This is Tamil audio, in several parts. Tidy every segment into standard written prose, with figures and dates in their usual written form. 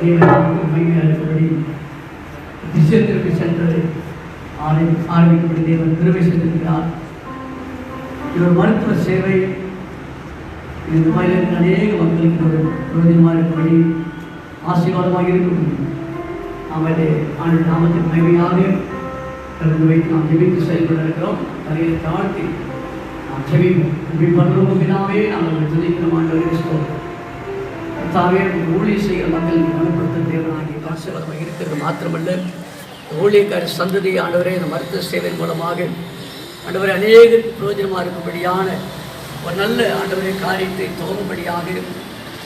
மகிமையாளர்படி விஷயத்திற்கு சென்றது ஆரம்பிக்கப்படி தேவன் கிருபை செய்திருக்கிறார். இவர் மருத்துவ சேவை இந்த துபாயில் அநேக மக்களுக்கு ஒரு பிரயோஜனமாக இருக்கும்படி ஆசீர்வாதமாக இருக்கும். அவரே ஆண்டு நாமத்தின் மகிமையாக கலந்து வைத்து நாம் ஜெபித்து செயல்பட இருக்கிறோம். தலையை தாழ்த்தி நாம் ஜெபிப்போம். இப்படி பரலோகத்தினாவே நாங்கள் ஜெபிக்கிறோம். ஆண்டவரே தாவே ஊழிய செய்கிற மக்களுக்கு கனப்படுத்த தேவனாகி ஆசீர்வாதமாக இருக்கிறது மாத்திரமல்ல, ஊழியக்கார சந்ததி ஆண்டவரே இந்த மருத்துவ சேவை மூலமாக ஆண்டவரே அநேகருக்கு பிரயோஜனமாக இருக்கும்படியான ஒரு நல்ல ஆண்டவரே காரியத்தை துவங்கும்படியாக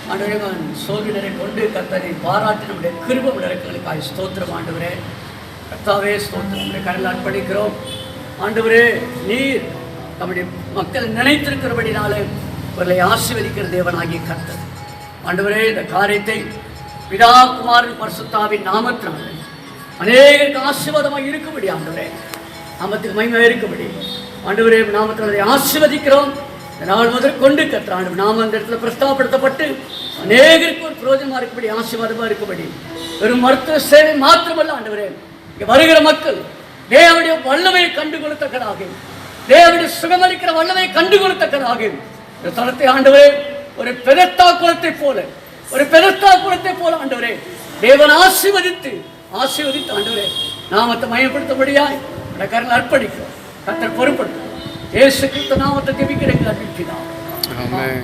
ஆண்டவரே சோதனை கொண்டு கர்த்தரை பாராட்டி நம்முடைய கிருபை நடக்கிறதுக்காக ஸ்தோத்திரம். ஆண்டவரே கர்த்தாவே ஸ்தோத்திரம், நம்முடைய கடலில் அர்ப்பணிக்கிறோம். ஆண்டவரே நீர் நம்முடைய மக்கள் நினைத்திருக்கிறபடினாலே அவர்களை ஆசீர்வதிக்கிற தேவனாகிய கர்த்தர் ஆண்டவரே இந்த காரியத்தை பிதா குமாரன் பரிசுத்தாவின் நாமத்தினாலே அநேகருக்கு ஆசீர்வாதமாக இருக்கும்படி ஆண்டவரே நாமத்துக்கு மகிமையாக இருக்கும்படி ஆண்டவரே நாமத்தில் ஆசீர்வதிக்கிறோம். இந்த நாள் முதல் கொண்டு கர்த்தர் ஆண்டு நாம அந்த இடத்துல பிரஸ்தாபப்படுத்தப்பட்டு அநேகருக்கு ஒரு பிரயோஜனமாக இருக்கும்படி ஆசீர்வாதமாக இருக்கும்படி வெறும் மருத்துவ சேவை மாத்திரமல்ல ஆண்டவரே, இங்கே வருகிற மக்கள் தேவனுடைய வல்லமையை கண்டுகொள்ளத்தக்கதாக, தேவனுடைய சுகமளிக்கிற வல்லமையை கண்டுகொள்ளத்தக்கதாக இந்த தளத்தை ஆண்டவரே ஒரு பெதத்தா குலத்தை போல ஆண்டவரே தேவன் ஆசீர்வதித்து ஆண்டவரே நாமத்தை மயப்படுத்தபடியாய் கரங்களை அர்ப்பணிக்கிறோம். கர்த்தர் பொறுப்படுத்தும். இயேசு கிறிஸ்து நாமத்தை ஜெபிக்கிறேன் அர்ப்பணிக்கிறோம். ஆமென்.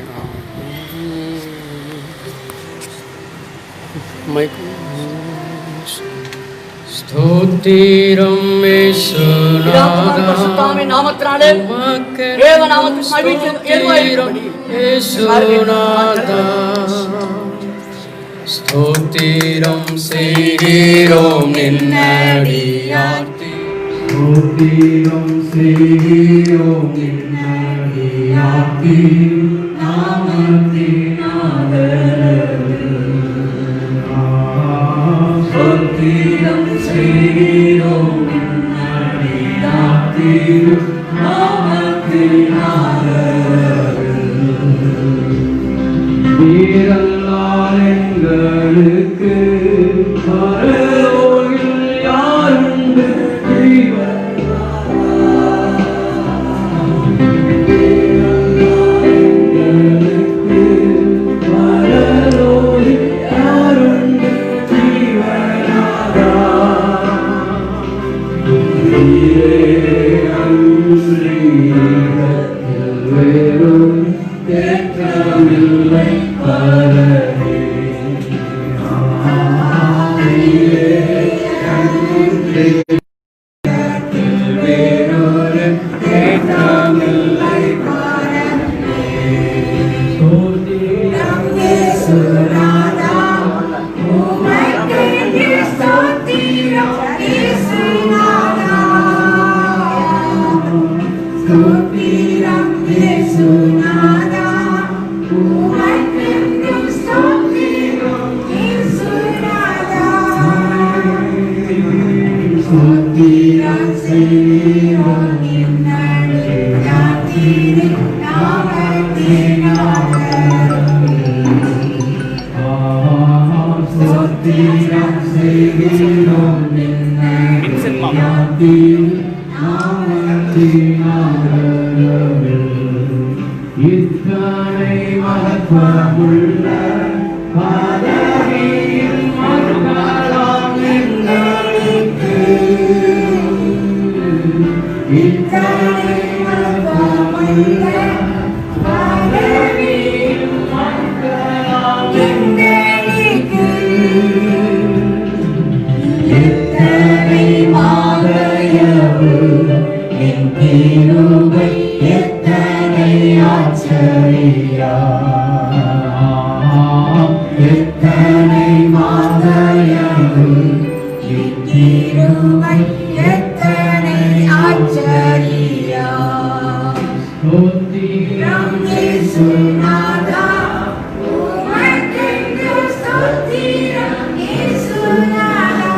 ஸ்தோத்திரம் இயேசுநாதா நாமத்தினாலே தேவ நாமத்தின் மகிமைக்கு இயேசுநாதா ஸ்தோத்திரம் செய்கிறோம் நின்னடியார்த்தி ஸ்தோத்திரம் செய்கிறோம் நின்னடியார்த்தி நாமத்தினாலே ஸ்தோத்திரம் செய்கிறோம் நின்னடியார்த்தி நாமத்தினாலே வீரல்லால் எங்களுக்கு பரலோகில் யாருண்டு இத்தனை மகத்துவமுள்ள பதவியின் மறுகலாம் எங்களுக்கு இத்தனை மகத்துவமுள்ள பதவியின் மறுகலாம் எங்களுக்கு எத்தனை மாதயவு என் கிருபை எத்தனை ஆச்சரியா எத்தனை மாதயவு என் கிருபை எத்தனை ஆச்சரியா ஸ்தோத்திரம் இயேசுநாதா உமக்கென்று ஸ்தோத்திரம் இயேசுநாதா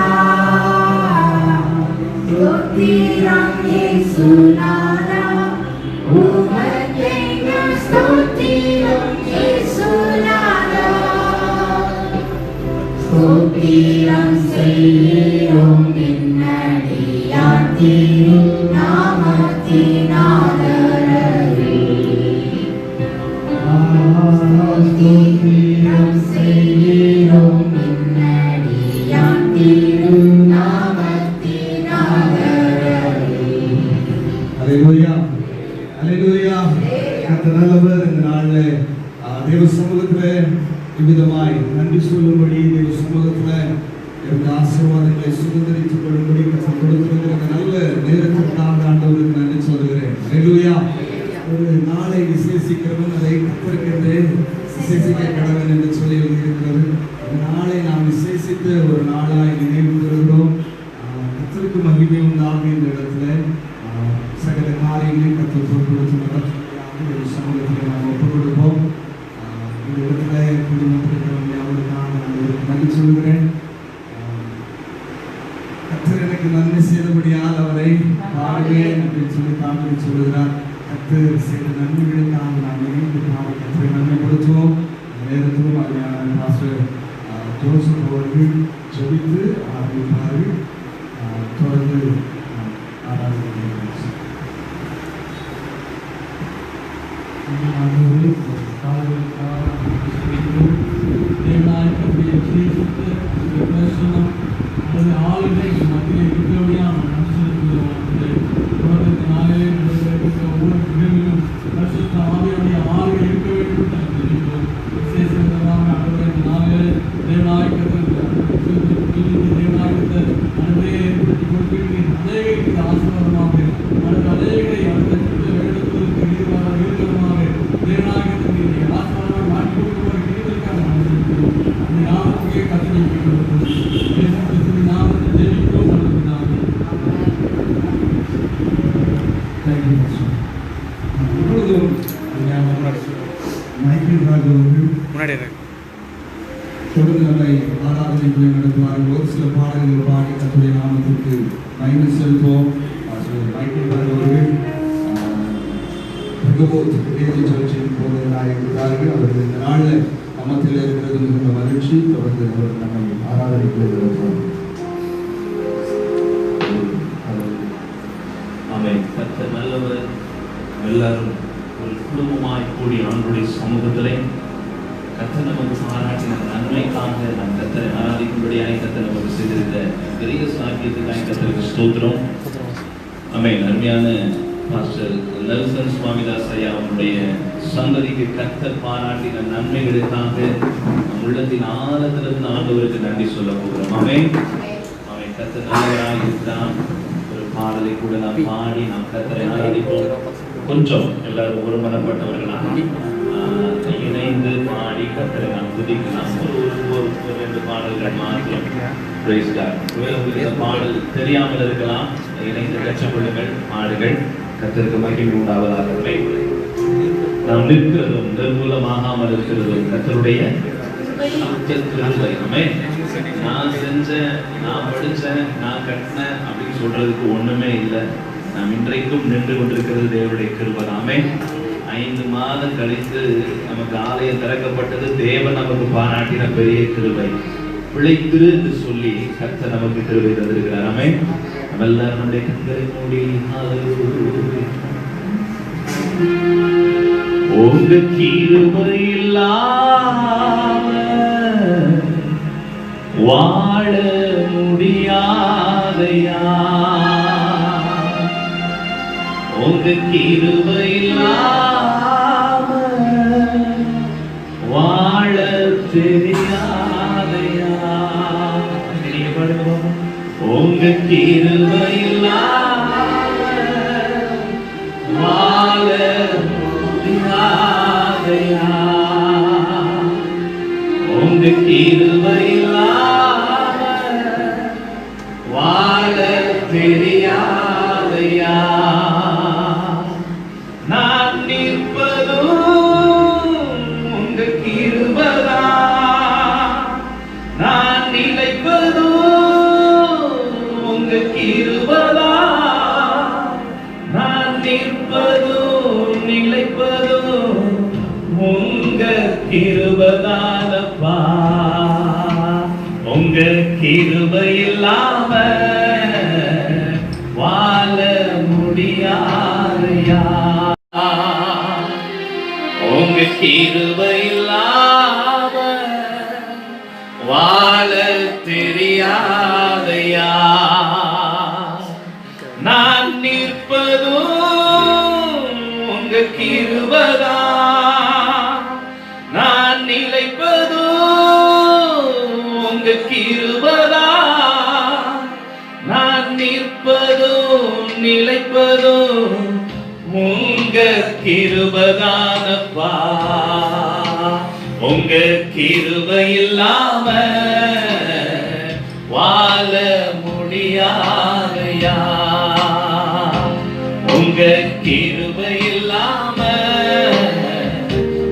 ஸ்தோத்திரம் இயேசுநாதா உமக்கென்று ஸ்தோத்திரம் இயேசுநாதா ஸ்தோத்திரம் செய்கிறோம் நின்னடியான் திருநாமத்தின் ஆதரவே. அல்லேலூயா அல்லேலூயா. கர்த்தர் நல்லவர். இந்த நாள்ல தேவ சமூகத்திலே இவ்விதமாய் நன்றி சொல்லும்படி, தேவ சமூகத்திலே இந்த ஆசீர்வாதங்களை சுதந்திரித்துக் கொள்ளும்படி கொடுத்திருக்கிற நல்ல நேரத்திற்காக ஆண்டவருக்கு நன்றி சொல்கிறேன். அல்லேலூயா. ஒரு நாளை விசேஷிக்கிறவன் அதை கர்த்தருக்கென்று விசேஷிக்க கடவன் என்று சொல்லி இருக்கிறது. நாளை நாம் விசேஷித்த ஒரு நாளாய் நினைவு கூறுகிறோம். கர்த்தருக்கு மகிமை உண்டாக இந்த இடத்துல சகல காரியங்களையும் கர்த்தர் பொறுப்படுத்தும் சமூகத்தில் நாம் ஒப்புக் கொடுப்போம். இந்த இடத்துல குடும்பத்திற்கு அவருக்காக நான் நன்றி சொல்கிறேன். கர்த்தர் எனக்கு நன்மை செய்தபடியால் அவரை பாடுவேன் அப்படின்னு சொல்லி தாமரை சொல்லுகிறார். கர்த்தர் செய்த நன்மைகளுக்காக நாம் இணைந்து பாடி கர்த்தரை நன்மைப்படுத்துவோம். நேரத்திலும் அருமையான பாஸ்டர் ஜோசப் அவர்கள் ஜெபித்து ஆரம்பிப்பார்கள். தொடர்ந்து ஆராதனை ஆளுநை மத்தியில் இருக்கிறபடியாக நாளிலே ஒவ்வொரு இடங்களிலும் பரிசுத்த ஆவியுடைய ஆளுகை இருக்க வேண்டும் என்று தெரிவித்தோம். விசேஷமாக நாளிலே தேவநாயகத்தை அன்பையை ஏற்படுத்தி கொடுக்கிறீர்கள். அநேகருக்கு ஆசீர்வாதமாக அநேகரை அவர்களுக்கு வேண்டுவதற்கு இருக்கிறமாக தேவநாயகத்திற்கு ஆசீர்வாதமாக மாற்றி கொடுக்குமாறு கிடைத்திருக்காக அந்த நாமத்துக்கே கட்டளை நாமத்தை ஜெயிக்கிறோம். இப்பொழுதும் மைக்கேல் ராஜ் அவர்கள் தொடர்ந்து நம்மை ஆராதனைகளை நடத்துவார்கள். ஒரு சில பாடல்கள் பாடி கர்த்தருடைய நாமத்திற்கு மகிமை செலுத்துவோம். மைக்கேல் ராஜ் அவர்கள் சர்ச்சின் போதகராக இருக்கிறார்கள். அவர்கள் இந்த நாளில் அமத்தில் இருக்கிறது மிகுந்த மகிழ்ச்சி. தொடர்ந்து அவர் நம்மை ஆராதனைகளை நடத்துவார். கர்த்தர் நல்லவர். எல்லாரும் ஒரு குடும்பமாய் கூடி ஆண்டுடைய சமூகத்திலே கர்த்தர் நமக்கு பாராட்டின நன்மைக்காக நம் கர்த்தரை ஆராதிக்கும்படியாக கர்த்தர் நமக்கு செய்திருந்த பெரிய சாக்கியத்துக்காக கர்த்தருக்கு ஸ்தோத்திரம். ஆமென். அருமையான பாஸ்டர் நெல்சன் சுவாமிதாஸ் ஐயா அவருடைய சந்ததிக்கு கர்த்தர் பாராட்டின நன்மைகளுக்காக நம் உள்ளத்தின் ஆழத்திலிருந்து ஆண்டவருக்கு நன்றி சொல்ல போகிறோம். ஆமென். ஆமென். கர்த்தர் நல்லவராக இருக்கிறார். பாடலை கூட நாம் பாடி நாம் கர்த்தரை ஆராதிப்போம். கொஞ்சம் எல்லாரும் ஒருமனப்பட்டவர்களாக இணைந்து பாடி கர்த்தரை நாம் துதிக்கலாம். ஒரு ரெண்டு பாடல்கள் மாத்திரம். Praise God. இந்த பாடல் தெரியாமல் இருக்கலாம், இணைந்து கற்றுக்கொள்ளுங்கள், பாடுகள். கர்த்தருக்கு மகிமை உண்டாவதாக. நாம் நிற்கிறதும் நிர்மூலமாகாமல் இருக்கிறதும் கர்த்தருடைய நான் செஞ்சேன், நான் படிச்சேன், நான் கட்டினேன் அப்படின்னு சொல்றதுக்கு ஒண்ணுமே இல்லை. நாம் இன்றைக்கும் நின்று கொண்டிருக்கிறது தேவனுடைய கிருபை. ஆமென். 5 மாதம் கழித்து நமக்கு ஆலயம் திறக்கப்பட்டது தேவன் நமக்கு பாராட்டின பெரிய கிருபை. பிழைத்திரு என்று சொல்லி கர்த்தர் நமக்கு கிருபை தந்திருக்கிறார். ஆமென். நம்ம எல்லாரும் நம்முடைய கண்களை மூடி உங்க கிருபை இல்லாம வாழ முடியாதையா, உங்க கிருபை இல்லாம வாழ தெரியாதையா. நீங்க பாடுங்க. உங்க கிருபை இல்லாம வாழ முடியாதையா, உங்க கிருபை இல்லாம வாழ தெரியாதையா. நான் நிற்பதும் உங்க கிருபைதான், நான் நிலைப்பதும் உங்க கிருபைதான், நான் நிற்பதும் நிலைப்பதும் உங்க கிருபைதானப்பா. உங்க கிருபை இல்லாம வாழ முடியாதையா, உங்க கிருபை இல்லாம வாழ தெரியாதையா. நான் நிற்பதும் உங்க கிருபைதான், நான் நிலைப்பதும் உங்க கிருபைதான், நான் நிற்பதும் நிலைப்பதும் உங்க கிருபைதானப்பா. உங்க கிருபை இல்லாம வாழ முடியாதையா. உங்க கிருபை இல்லாம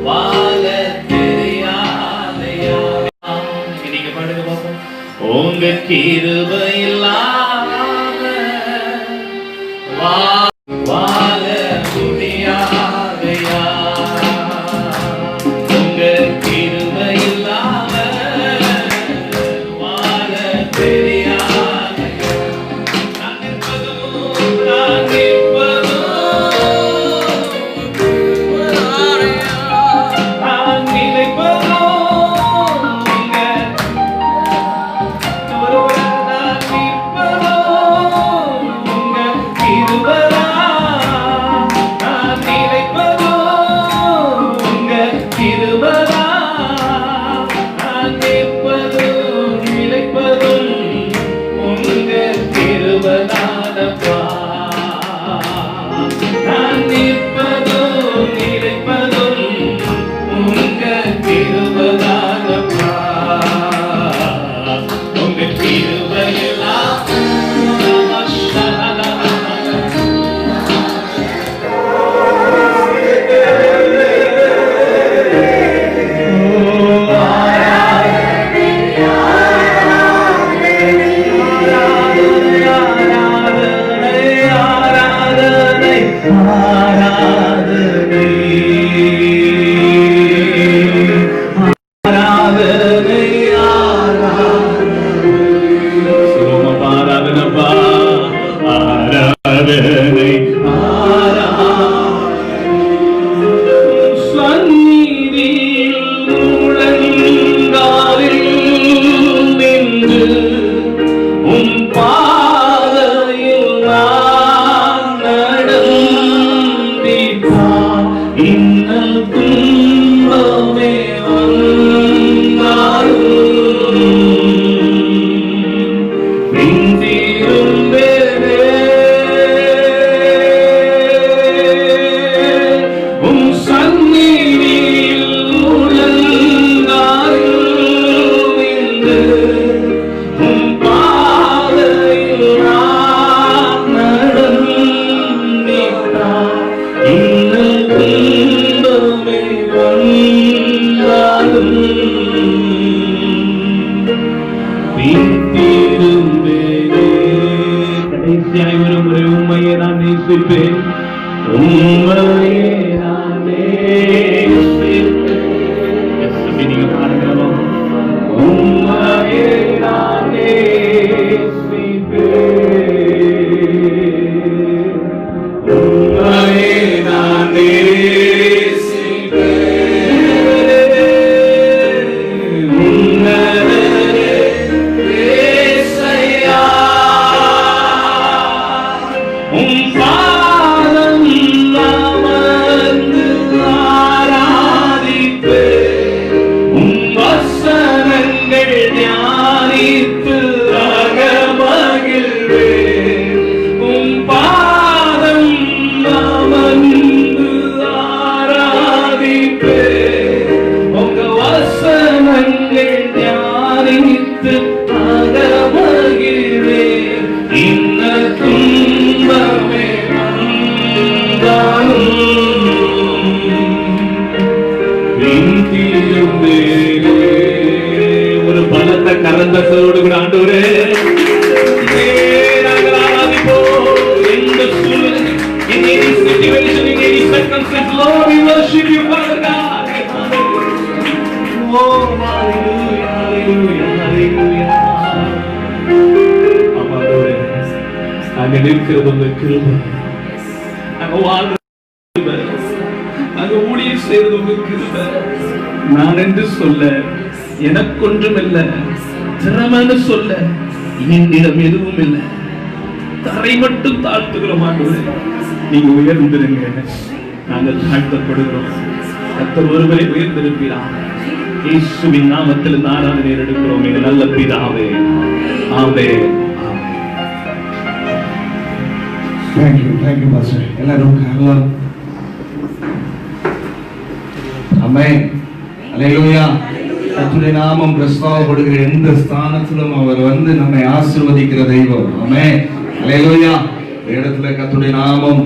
வாழ தெரியாதையா. நீங்க பாடுங்க பாப்போம். உங்க கிருபை இல்லாம வாழ முடியாதையா. உங்க கிருபை இல்லாம வாழ தெரியாதையா. நான் நிற்பதும் நான் ஒரு பலத்த கரந்தோடு கூட ஆண்டவரே அங்க நிற்கிறது உங்க கிருபை, அங்க வாழ்றது, அங்க ஊழியம் செய்யறது எவ்வளவு கிருபை. நான் என்று சொல்ல எனக்கொன்றுமில்ல, திறமைன்னு சொல்ல என்னிடம் எதுவும் இல்லை. தரை மட்டும் தாழ்த்துகிறோம் ஆண்டவரே, நீங்க உயர்ந்திருங்க, நாங்கள் தாழ்த்தப்படுகிறோம். கர்த்தர் ஒருவரை உயர்ந்திருக்கிறார். இயேசுவின் நாமத்தில் ஆராதனை எடுக்கிறோம் எங்கள் நல்ல பிதாவே. ஆமென். Thank you pastor. எல்லாரும் காணலாம். ஆமென். அல்லேலூயா. கர்த்தருடைய நாமம் பிரஸ்தாபப்படுகிற எந்த ஸ்தானத்திலும் அவர் வந்து நம்மை ஆசீர்வதிக்கிற தெய்வம். ஆமென். அல்லேலூயா. இந்த இடத்துல கர்த்தருடைய நாமம்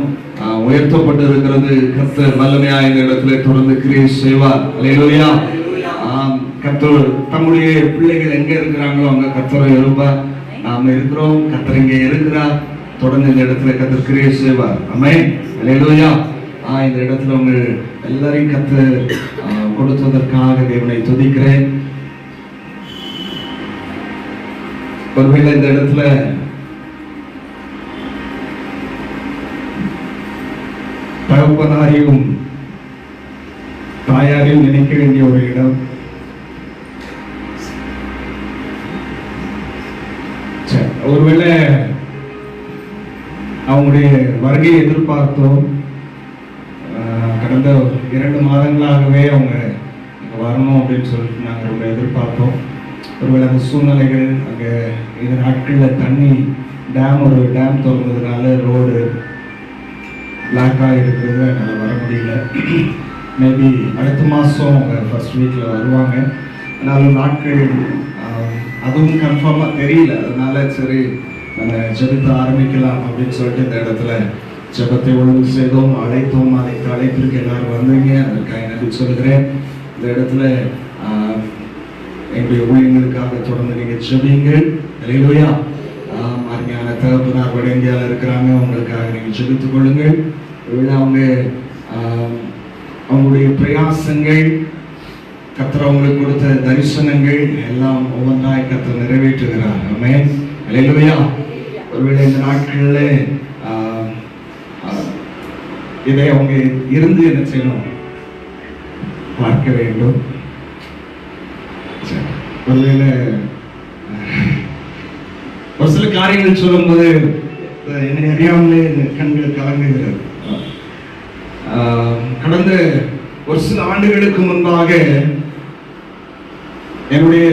உயர்த்தப்பட்டு இருக்கிறது. கர்த்தர் வல்லமையா இந்த இடத்துல தொடர்ந்து கிரியை செய்வார். அல்லேலூயா. கர்த்தர் தம்முடைய பிள்ளைகள் எங்க இருக்கிறாங்களோ அங்க கர்த்தரை இருப்பார். நாம இருக்கிறோம், கர்த்தர் இங்கே இருக்கிறார். தொடர்ந்து இந்த இடத்துல கர்த்தர் கிரியை செய்வார். ஆமென். அல்லேலூயா. இந்த இடத்துல உங்க எல்லாரையும் கர்த்தர் கொடுத்ததற்காக தேவனை துதிக்கிறேன். ஒருவேளை இந்த இடத்துல தகப்பனாரையும் தாயாரையும் நினைக்க வேண்டிய ஒரு இடம். ஒருவேளை அவங்களுடைய வருகையை எதிர்பார்த்தோம். கடந்த 2 மாதங்களாகவே அவங்க வரணும் அப்படின்னு சொல்லிட்டு நாங்கள் ரொம்ப எதிர்பார்த்தோம். ஒருவேளை அந்த சூழ்நிலைகள் அங்கே இந்த நாட்களில் தண்ணி ஒரு டேம் திறந்ததுனால ரோடு பிளாக்காக இருக்கிறது, அதனால் வர முடியல. மேபி அடுத்த மாதம் அவங்க ஃபர்ஸ்ட் வீக்கில் வருவாங்க. அதனால நாட்கள் அதுவும் கன்ஃபார்மாக தெரியல. அதனால சரி நம்ம ஜெபத்தை ஆரம்பிக்கலாம் அப்படின்னு சொல்லிட்டு இந்த இடத்துல ஜெபத்தை ஒழுங்கு செய்தோம், அழைத்தோம். அழைப்பிற்கு எல்லாரும் வந்தீங்க, அதற்காக நன்றி சொல்கிறேன். இந்த இடத்துல எங்களுடைய ஊழியர்களுக்காக தொடர்ந்து நீங்கள் ஜெபிங்கள். அல்லேலூயா. அருமையான தகப்பனார் வட இந்தியாவில் இருக்கிறாங்க, அவங்களுக்காக நீங்கள் ஜெபித்துக் கொள்ளுங்கள். அவங்க அவங்களுடைய பிரயாசங்கள், கர்த்தர் அவங்களுக்கு கொடுத்த தரிசனங்கள் எல்லாம் ஒவ்வொன்றாய் கர்த்தர் நிறைவேற்றுகிறார். ஆமென். அல்லேலூயா. ஒருவேளை இந்த நாட்களில் இதை அவங்க இருந்து என்ன செய்யணும், பார்க்க வேண்டும். ஒருவேளை ஒரு சில காரியங்கள் சொல்லும்போது என்னை அறியாமலே கண்கள் கலங்குகிறது. கடந்த ஒரு சில ஆண்டுகளுக்கு முன்பாக என்னுடைய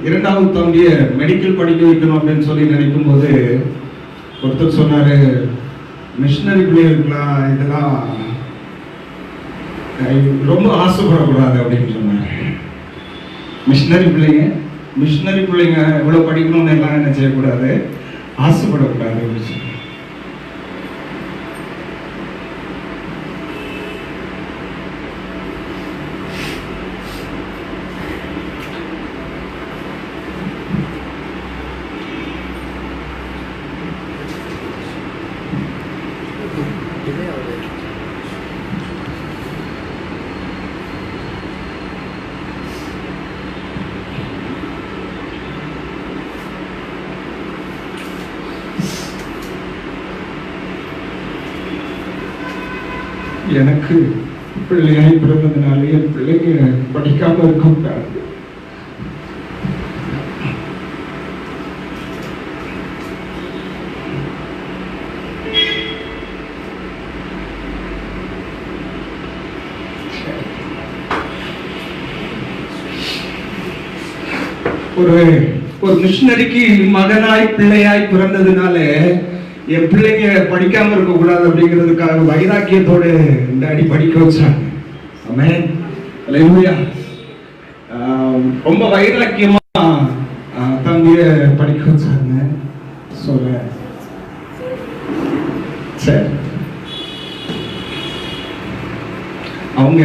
2வது தம்பியை மெடிக்கல் படிக்க வைக்கணும் அப்படின்னு சொல்லி நினைக்கும் போது ஒருத்தர் சொன்னாரு, மிஷினரி பிள்ளைகளுக்குலாம் இதெல்லாம் ரொம்ப ஆசைப்படக்கூடாது அப்படின்னு சொன்னாரு. மிஷினரி பிள்ளைங்க இவ்வளவு படிக்கணும்னு எல்லாம் என்ன செய்யக்கூடாது, ஆசைப்படக்கூடாது அப்படின்னு சொன்னாரு. எனக்கு பிள்ளையாய் பிறந்ததுனால என் பிள்ளைங்க படிக்காம இருக்கக்கூடாது. ஒரு மிஷினரிக்கு மகனாய் பிள்ளையாய் பிறந்ததுனால என் பிள்ளைங்க படிக்காம இருக்க கூடாது அப்படிங்கிறதுக்காக வைராக்கியத்தோடு இந்த அடி படிக்க வச்சாங்க. ஆமென். அல்லேலூயா. ரொம்ப வைராக்கியமா தம்பிய படிக்க வச்சாங்க. சொல்ல சரி, அவங்க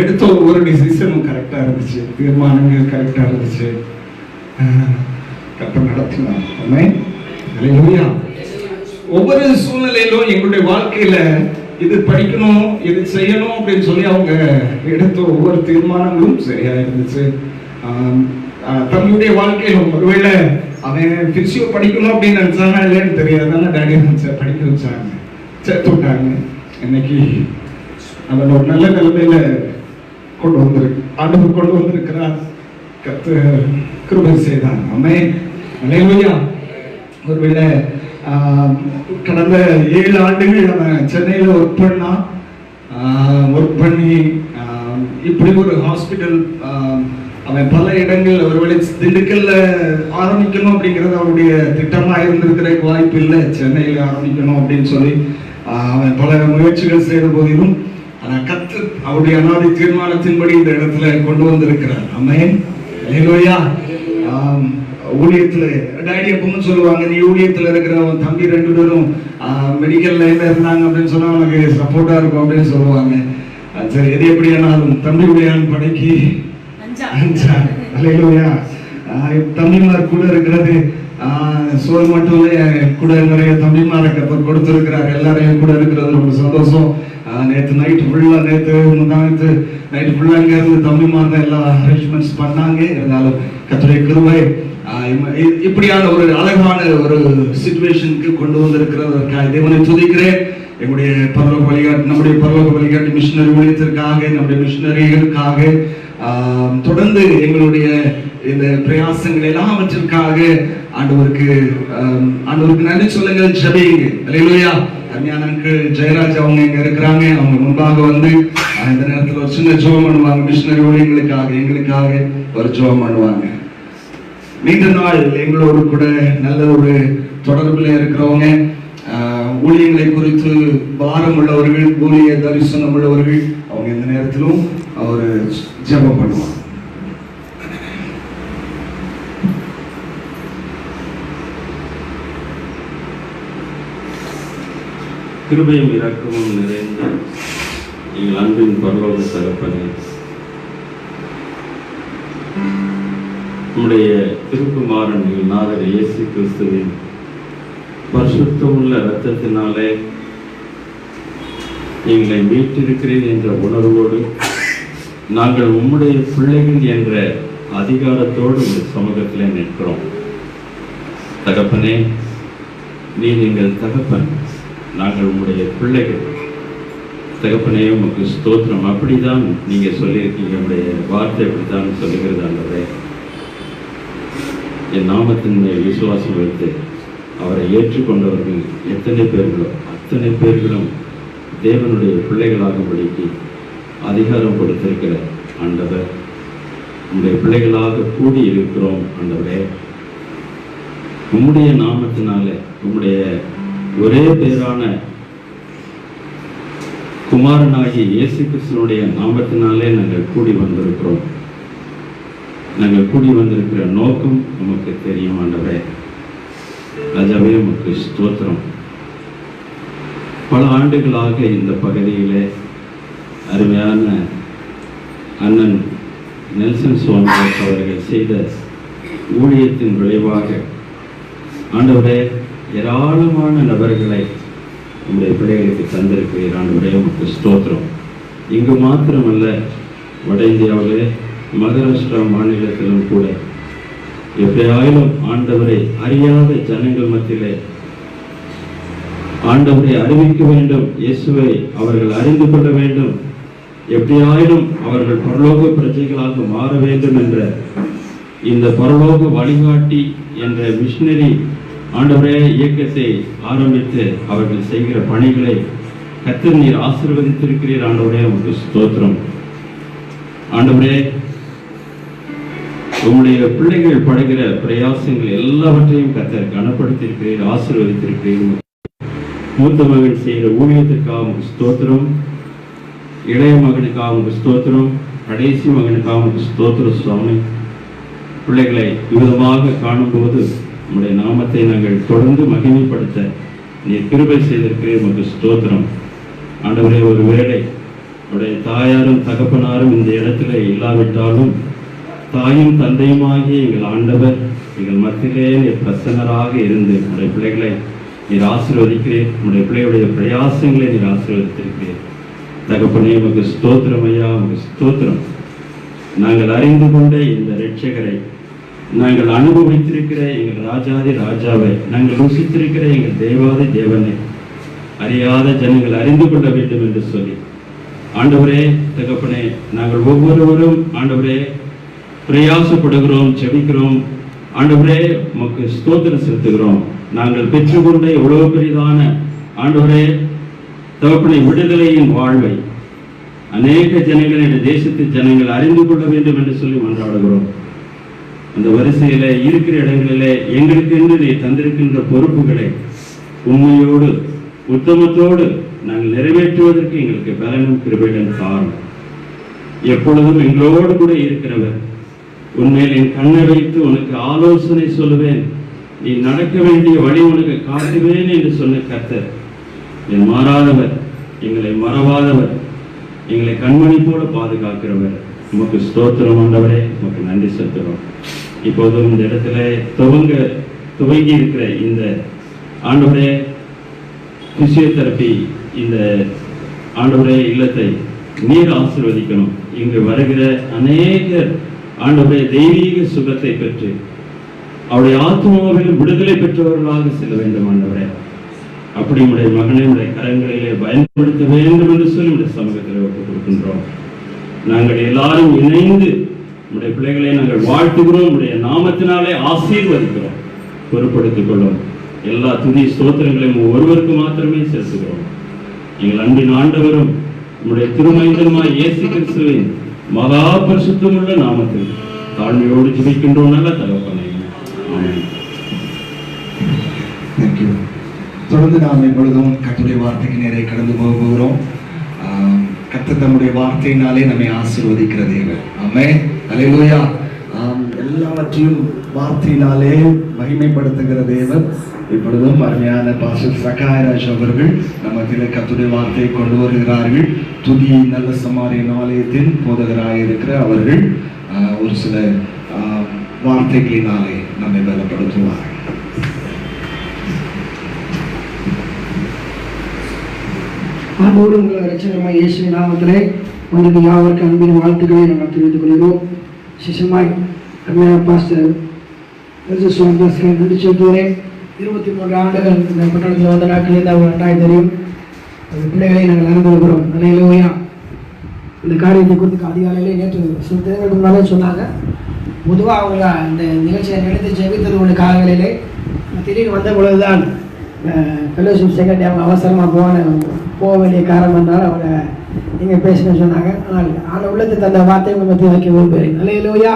எடுத்த ஒவ்வொரு டிசிஷனும் கரெக்டா இருந்துச்சு, தீர்மானங்கள் கரெக்டா இருந்துச்சு. கரெக்டா நடத்தினாங்க. ஆமென். அல்லேலூயா. ஒவ்வொரு சூழ்நிலையிலும் எங்களுடைய வாழ்க்கையில இது படிக்கணும், இது செய்யணும் அப்படின்னு சொல்லி அவங்க எடுத்த ஒவ்வொரு தீர்மானங்களும் சரியா இருந்துச்சு. தம்பியுடைய வாழ்க்கையிலும் ஒருவேளை அவன் பிசியோ படிக்கணும் அப்படின்னு நினைச்சானா இல்லைன்னு தெரியாதான டாடி படிக்க வச்சாங்க, சேர்த்து விட்டாங்க. இன்னைக்கு அவன் ஒரு நல்ல நிலைமையில ஆண்டவர் கொண்டு வந்திருக்கிறார். கர்த்தர் கிருபை செய்தார். ஆமென். அல்லேலூயா. ஒருவேளை கடந்த 7 ஆண்டுகள் அவன் சென்னையில் ஒர்க் பண்ணி இப்படி ஒரு ஹாஸ்பிட்டல் அவன் பல இடங்கள் ஒருவேளை திண்டுக்கல்ல ஆரம்பிக்கணும் அப்படிங்கிறது அவருடைய திட்டமா இருந்திருக்கிற வாய்ப்பு இல்லை. சென்னையில் ஆரம்பிக்கணும் அப்படின்னு சொல்லி அவன் பல முயற்சிகள் செய்த போதிலும் கர்த்தர் அவருடைய அநாதி தீர்மானத்தின்படி இந்த இடத்துல கொண்டு வந்திருக்கிறார். ஆமென். அல்லேலூயா. ஊழியத்துல டாடி எப்பவும் சொல்லுவாங்க, நீ ஊழியத்துல இருக்கிறவன் தம்பி 2 பேரும் மெடிக்கல் லைன்ல இருந்தாங்க அப்படின்னு சொன்னா உனக்கு சப்போர்ட்டா இருக்கும் அப்படின்னு சொல்லுவாங்க. சரி, எது எப்படியானாலும் தம்பியுடைய படைக்கு அஞ்சான். அல்லேலூயா. தம்பிமார் கூட இருக்கிறது சோல் மட்டும் இல்லை, கூட நிறைய தம்பிமாரை கர்த்தர் கொடுத்திருக்கிறார். எல்லாரையும் கூட இருக்கிறது ரொம்ப சந்தோஷம். நேற்று நைட்டு ஃபுல்லா முந்தானத்து நைட்டு ஃபுல்லா இங்க இருந்து தம்பிமார் தான் எல்லா அரேஞ்ச்மெண்ட்ஸ் பண்ணாங்க. இருந்தாலும் கர்த்தருடைய கிருபை இப்படியான ஒரு அழகான ஒரு சிச்சுவேஷனுக்கு கொண்டு வந்திருக்கிறதற்காக தேவனை துதிக்கிறேன். எங்களுடைய பரலோக வழிகாட்டு, நம்முடைய பரலோக வழிகாட்டு மிஷினரி ஊழியத்திற்காக, நம்முடைய மிஷினரிகளுக்காக தொடர்ந்து எங்களுடைய இந்த பிரயாசங்கள் எல்லாவற்றிற்காக ஆண்டவருக்கு நன்றி சொல்லுங்கள், ஜெபியுங்க. அல்லேலூயா. அருமையான ஜெயராஜ் அவங்க இங்க இருக்கிறாங்க. அவங்க முன்பாக வந்து இந்த நேரத்தில் ஒரு சின்ன ஜெபம் பண்ணுவாங்க. மிஷினரி ஊழியர்களுக்காக எங்களுக்காக ஒரு ஜெபம் பண்ணுவாங்க. நீண்ட நாள் எங்களோடு கூட நல்ல ஒரு தொடர்பில் இருக்கிறவங்க, ஊழியங்களை குறித்து பாரம் உள்ளவர்கள், ஊழிய தரிசனம் உள்ளவர்கள், அவங்க இந்த நேரத்திலும் ஒரு ஜெபம் பண்ணுவாங்க. கிருபையும் இரக்கமும் நிறைந்த எங்கள் அன்பின் பரலோக தகப்பனே, நம்முடைய திருக்குமாரன் எங்கள் நாதர் இயேசு கிறிஸ்துவின் பரிசுத்தமுள்ள இரத்தத்தினாலே எங்களை மீட்டிருக்கிறேன் என்ற உணர்வோடு நாங்கள் உம்முடைய பிள்ளைகள் என்ற அதிகாரத்தோடு உங்கள் சமூகத்தில் நிற்கிறோம். தகப்பனே, நீர் எங்கள் தகப்பன், நாங்கள் உங்களுடைய பிள்ளைகள். தகப்பனே, உமக்கு ஸ்தோத்திரம். அப்படிதான் நீங்க சொல்லியிருக்கீங்க, உங்களுடைய வார்த்தை அப்படித்தான் சொல்லுகிறது. ஆண்டவரே, என் நாமத்தின் மேல் விசுவாசம் வைத்து அவரை ஏற்றுக்கொண்டவர்கள் எத்தனை பேர்களோ அத்தனை பேர்களும் தேவனுடைய பிள்ளைகளாகும்படிக்கு அதிகாரம் கொடுத்திருக்கிற ஆண்டவர், உங்களுடைய பிள்ளைகளாக கூடி இருக்கிறோம். ஆண்டவரே, உம்முடைய நாமத்தினாலே, உம்முடைய ஒரே பேரான குமாரனாகிய இயேசு கிறிஸ்துவனுடைய நாமத்தினாலே நாங்கள் கூடி வந்திருக்கிறோம். நாங்கள் கூடி வந்திருக்கிற நோக்கம் நமக்கு தெரியும். ஆண்டவரே, ராஜாவே, உமக்கு ஸ்தோத்திரம். பல ஆண்டுகளாக இந்த பகுதியிலே அருமையான அண்ணன் நெல்சன் சோன்ராஜ் அவர்கள் செய்த ஊழியத்தின் விளைவாக ஆண்டவரே, ஏராளமான நபர்களை நம்முடைய பிள்ளைகளுக்கு தந்திருக்கிறீர். ஆண்டவரே, உமக்கு ஸ்தோத்திரம். இங்கு மாத்திரமல்ல, வட இந்தியாவிலே மகாராஷ்டிரா மாநிலத்திலும் கூட எப்படியாயிலும் ஆண்டவரை அறியாத ஜனங்கள் மத்தியிலே ஆண்டவரை அறிவிக்க வேண்டும், இயேசுவை அவர்கள் அறிந்து கொள்ள வேண்டும், எப்படியாயிலும் அவர்கள் பரலோக பிரஜைகளாக மாற வேண்டும் என்ற இந்த பரலோக வழிகாட்டி என்ற மிஷினரி ஆண்டவரே இயக்கத்தை ஆரம்பித்து அவர்கள் செய்கிற பணிகளை கர்த்தர் நீர் ஆசீர்வதித்திருக்கிறீர். ஆண்டவரே, உங்களுக்கு ஸ்தோத்திரம். ஆண்டவரே, உங்களுடைய பிள்ளைகள் படுகிற பிரயாசங்கள் எல்லாவற்றையும் கர்த்தர் கனப்படுத்தியிருக்கிறீர், ஆசீர்வதித்திருக்கிறீர். மூத்த மகன் செய்கிற ஊழியத்திற்காக ஸ்தோத்திரம், இளைய மகனுக்காக ஸ்தோத்திரம், கடைசி மகனுக்காக ஸ்தோத்திரம். சுவாமி, பிள்ளைகளை விதமாக காணும்போது உங்களுடைய நாமத்தை நாங்கள் தொடர்ந்து மகிமைப்படுத்த நீர் கிருபை செய்திருக்கிறீர். உமக்கு ஸ்தோத்திரம். ஆண்டவரே, ஒரு வேளை உடைய தாயாரும் தகப்பனாரும் இந்த இடத்துல இல்லாவிட்டாலும் தாயும் தந்தையுமாகிய எங்கள் ஆண்டவர் எங்கள் மத்தியிலே நீர் பிரசன்னராக இருந்து உடைய பிள்ளைகளை நீர் ஆசீர்வதிக்கிறேன். உடைய பிள்ளைகளுடைய பிரயாசங்களை நீர் ஆசீர்வதித்திருக்கிறேன். தகப்பனே, உமக்கு ஸ்தோத்திரம் ஐயா, உமக்கு ஸ்தோத்திரம். நாங்கள் அறிந்து கொண்ட இந்த இரட்சகரை, நாங்கள் அனுபவித்திருக்கிற எங்கள் ராஜாதி ராஜாவை, நாங்கள் ருசித்திருக்கிற எங்கள் தேவாதி தேவனை அறியாத ஜனங்கள் அறிந்து கொள்ள வேண்டும் என்று சொல்லி ஆண்டவரே தகப்பனே, நாங்கள் ஒவ்வொருவரும் ஆண்டவரே பிரயாசப்படுகிறோம், செபிக்கிறோம். ஆண்டவரே உமக்கு ஸ்தோத்திரம் செலுத்துகிறோம். நாங்கள் பெற்றுக்கொண்ட எவ்வளவு பெரிதான ஆண்டவரே தகப்பனை விடுதலையின் வாழ்வை அநேக ஜனங்களுடைய தேசத்து ஜனங்கள் அறிந்து கொள்ள வேண்டும் என்று சொல்லி மன்றாடுகிறோம். அந்த வரிசையில இருக்கிற இடங்களிலே எங்களுக்கு என்று நீ தந்திருக்கின்ற பொறுப்புகளை உண்மையோடு உத்தமத்தோடு நாங்கள் நிறைவேற்றுவதற்கு எங்களுக்கு பலனும் கிருபையும் காரணம். எப்பொழுதும் எங்களோடு கூட இருக்கிறவர், உண்மையில் என் கண்ணை வைத்து உனக்கு ஆலோசனை சொல்லுவேன், நீ நடக்க வேண்டிய வழி உனக்கு காட்டுவேன் என்று சொன்ன கர்த்தர் என் மாறாதவர், எங்களை மறவாதவர், எங்களை கண்மணி போல பாதுகாக்கிறவர். உமக்கு ஸ்தோத்திரம் ஆண்டவரே, உமக்கு நன்றி செலுத்துகிறோம். இப்போதும் இந்த இடத்துல துவங்கி இருக்கிற இந்த ஆண்டவரே பிசியோதெரபி இந்த ஆண்டவரே இல்லத்தை நீர் ஆசீர்வதிக்கணும். இங்கு வருகிற அநேகர் ஆண்டவரே தெய்வீக சுகத்தை பெற்று அவருடைய ஆத்மாவில் விடுதலை பெற்றவர்களாக செல்ல வேண்டும் ஆண்டவரே. அப்படி உடைய மகனை உடைய கரங்களிலே பயன்படுத்த வேண்டும் என்று சொல்லி உடைய சமூகத்தில் ஒப்புக் கொடுக்கின்றோம். நாங்கள் எல்லாரும் இணைந்து உடைய பிள்ளைகளை நாங்கள் வாழ்த்துகிறோம், உடைய நாமத்தினாலே ஆசீர்வதிக்கிறோம். பொறுப்படுத்திக் கொள்ளும். எல்லா துதி ஸ்தோத்திரங்களையும் ஒருவருக்கு மாத்திரமே செலுத்துகிறோம். எங்கள் அன்பின் ஆண்டவரும் உடைய திருமைந்தனுமாய் இயேசு கிறிஸ்துவின் மகா பரிசுத்தமுள்ள நாமத்தில் தாழ்மையோடு ஜெபிக்கின்றோம் நல்ல தகப்பனே. ஆமென். தொடர்ந்து நாம் எப்பொழுதும் கர்த்தருடைய வார்த்தைக்கு நேரே கடந்து போகிறோம். கர்த்தர் தம்முடைய வார்த்தையினாலே நம்மை ஆசீர்வதிக்கிற தேவன். ஆமென். அல்லேலூயா. எல்லாவற்றையும் வார்த்தையினாலே மகிமைப்படுத்துகிற தேவன். இப்பொழுதும் அருமையான பாஸ்டர் சகாயராஜ் அவர்கள் நமக்கு கர்த்தருடைய வார்த்தையை கொண்டு வருகிறார்கள். துதி நல்ல சமாரியன் ஆலயத்தின் போதகராக இருக்கிற அவர்கள் ஒரு சில வார்த்தைகளினாலே நம்மை பலப்படுத்துவார்கள். அன்போடு உங்கள் இரட்சகருமாய் இயேசுவின் நாமத்திலே உங்களுக்கு யாவருக்கு அன்பின் வாழ்த்துக்களை நாங்கள் தெரிவித்துக் கொள்கிறோம். சிசமாய் அருமையான பாஸ்டர் நன்றி செலுத்துகிறேன். 23 ஆண்டுகள் இந்த பட்டணத்தில் வந்த நாட்களில் அவங்க நன்றாக தெரியும். அந்த பிள்ளைகளை நாங்கள் நடந்து வருகிறோம். அல்லேலூயா. இந்த காரியத்தை குறித்து அதிகாலையிலே நேற்று சில தினங்களுக்கு முன்னாலே சொன்னாங்க. பொதுவாக அவங்க இந்த நிகழ்ச்சியை நினைத்து ஜெபித்தது உள்ள காலங்களிலே திடீர்னு வந்த பொழுதுதான் ஃபெலோஷிப் செகண்ட் அவங்க அவசரமாக போக வேண்டிய காரணம் என்றால் அவங்க நீங்கள் பேசுன்னு சொன்னாங்க. ஆனால் உள்ளத்தை தந்த வார்த்தை உங்கள் மத்திய வைக்க விரும்புகிறேன். அல்லேலூயா.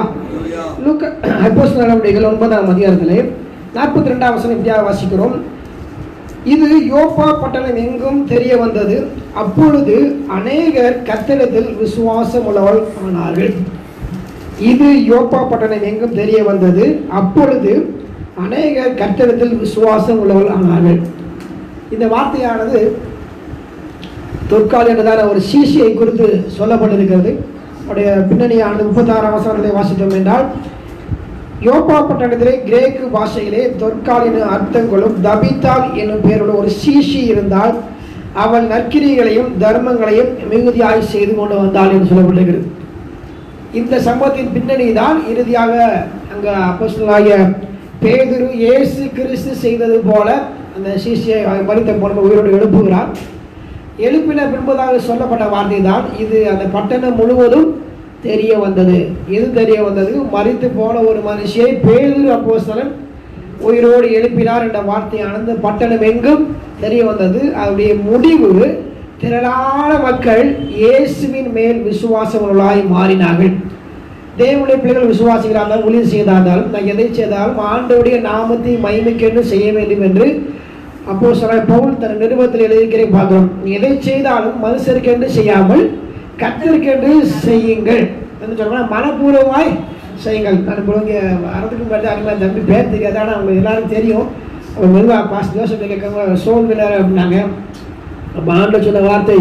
லூக்கா அப்போஸ்தலர் நடவடிக்கைகள் 9ஆம் அதிகாரத்திலே 42ஆம் வசனம் இப்படியாக வாசிக்கிறோம். இது யோப்பா பட்டணம் எங்கும் தெரிய வந்தது. அப்பொழுது அநேகர் கர்த்தரிடத்தில் விசுவாசம் உள்ளவர்கள் ஆனார்கள். இது யோப்பா பட்டணம் எங்கும் தெரிய வந்தது. அப்பொழுது அநேகர் கர்த்தரிடத்தில் விசுவாசம் உள்ளவர்கள் ஆனார்கள். இந்த வார்த்தையானது தொற்கால் என்றதான ஒரு சீசியை குறித்து சொல்லப்பட்டிருக்கிறது. அவருடைய பின்னணியானது 36ஆம் வசனத்தை வாசித்தோம் என்றால், யோப்பா பட்டணத்திலே கிரேக்கு பாஷையிலே தொற்காலின் அர்த்தங்களும் தபித்தால் என்னும் பெயருள்ள ஒரு சீசி இருந்தால் அவள் நற்கிரிகளையும் தர்மங்களையும் மிகுதியாய் செய்து கொண்டு வந்தாள் என்று சொல்லப்பட்டிருக்கிறது. இந்த சம்பவத்தின் பின்னணி தான் இறுதியாக அங்கே அப்போஸ்தலனாகிய பேதுரு இயேசு கிறிஸ்து செய்தது போல அந்த சீசியை மரித்த போன உயிரோடு எழுப்புகிறார். எழுப்பின பின்பதாக சொல்லப்பட்ட வார்த்தை தான் இது. அந்த பட்டணம் முழுவதும் தெரிய வந்தது. எது தெரிய வந்தது? மரித்து போன ஒரு மனுஷியை பேதுரு அப்போஸ்தலன் உயிரோடு எழுப்பினார் என்ற வார்த்தையானது பட்டணம் எங்கும் தெரிய வந்தது. அதனுடைய முடிவு திரளான மக்கள் இயேசுவின் மேல் விசுவாசங்களாய் மாறினார்கள். தேவனுடைய பிள்ளைகள் விசுவாசிகளால் ஊழியம் செய்தாலும் நான் எதை செய்தாலும் ஆண்டவருடைய நாமத்தை மகிமைக்கென்று செய்ய வேண்டும் என்று அப்போஸ்தலன் பவுல் தன் நிருபத்தில் எழுதியிருக்கிறேன் பார்க்கிறோம். எதை செய்தாலும் மனுஷருக்கென்று செய்யாமல் கர்த்தருக்கென்று செய்யுங்கள் என்று சொல்றேன். மனப்பூர்வமாய் செய்யுங்கள். நான் பிள்ளைங்க வரதுக்கு முன்னாடி அருமையாக தம்பி பேர் தெரியாது, ஆனால் அவங்க எல்லாரும் தெரியும். அவங்க மெதுவாக பாஸ் ஜோசப் கேட்காங்க சோல் வினர் அப்படின்னாங்க. அப்போ ஆண்டு சொன்ன வார்த்தை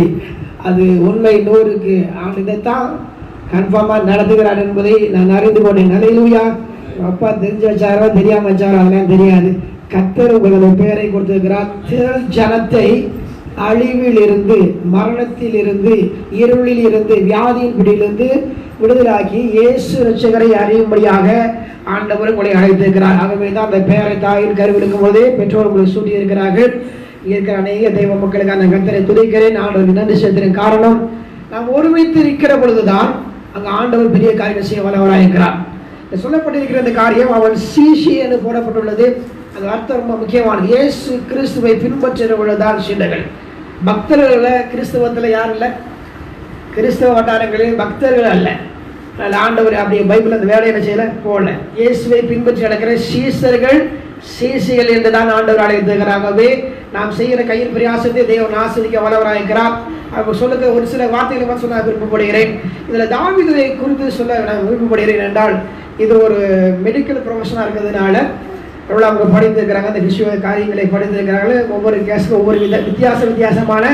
அது உண்மை 100க்கு அவன் இதைத்தான் கன்ஃபார்மாக நடத்துகிறார் என்பதை நான் அறிந்து கொண்டேன். அல்லேலூயா. அப்பா தெரிஞ்சு வச்சாரோ தெரியாமல் வச்சாரோ அதெல்லாம் தெரியாது. கர்த்தர் உங்களுடைய பெயரை கொடுத்திருக்கிறார். திரள் ஜனத்தை அழிவில் இருந்து, மரணத்தில் இருந்து, இருளில் இருந்து, வியாதியின் பிடியிலிருந்து விடுதலாக்கி இயேசு இரட்சகரை அறியும்படியாக ஆண்டவர் உங்களை அழைத்திருக்கிறார். ஆகவே தான் அந்த பெயரை தாயின் கருவெடுக்கும் போதே பெற்றோர் உங்களை சூட்டி இருக்கிறார்கள். இருக்கிற அநேக தெய்வ மக்களுக்கு அந்த கர்த்தரை துதிக்கிறேன். ஆண்டவருக்கு நன்றி செலுத்துகிறேன். காரணம் நாம் ஒருமித்து இருக்கிற பொழுதுதான் அங்கே ஆண்டவர் பெரிய காரியம் செய்ய வல்லவராக இருக்கிறார். சொல்லப்பட்டிருக்கிற இந்த காரியம் அவன் சீஷி என்று போடப்பட்டுள்ளது. அந்த அர்த்தம் ரொம்ப முக்கியமானது. இயேசு கிறிஸ்துவை பின்பற்றுவதுதான் சீடர்கள். பக்தர்கள் கிறிஸ்துவத்தில் யார் இல்லை? கிறிஸ்தவ வட்டாரங்களில் பக்தர்கள் அல்ல. அதில் ஆண்டவர் அப்படியே பைபிள் அந்த வேலையை என்ன செய்யல போடல. இயேசுவை பின்பற்றி நடக்கிற சீசர்கள் சீசிகள் என்று தான் ஆண்டவர் அழைத்திருக்கிறாகவே நாம் செய்கிற கையில் பிரயாசத்தை தேவன் ஆசிரிக்க வல்லவராயிருக்கிறார். அவர் சொல்லுங்க ஒரு சில வார்த்தைகளை சொல்ல விருப்பப்படுகிறேன். இதில் தாவீதை குறித்து சொல்ல நான் விருப்பப்படுகிறேன் என்றால், இது ஒரு மெடிக்கல் ப்ரொஃபஷனாக இருக்கிறதுனால எவ்வளோ அவங்க படித்திருக்கிறாங்க, அந்த விஷய காரியங்களை படித்திருக்கிறாங்க. ஒவ்வொரு கேஸுக்கும் ஒவ்வொரு வித்தியாசமான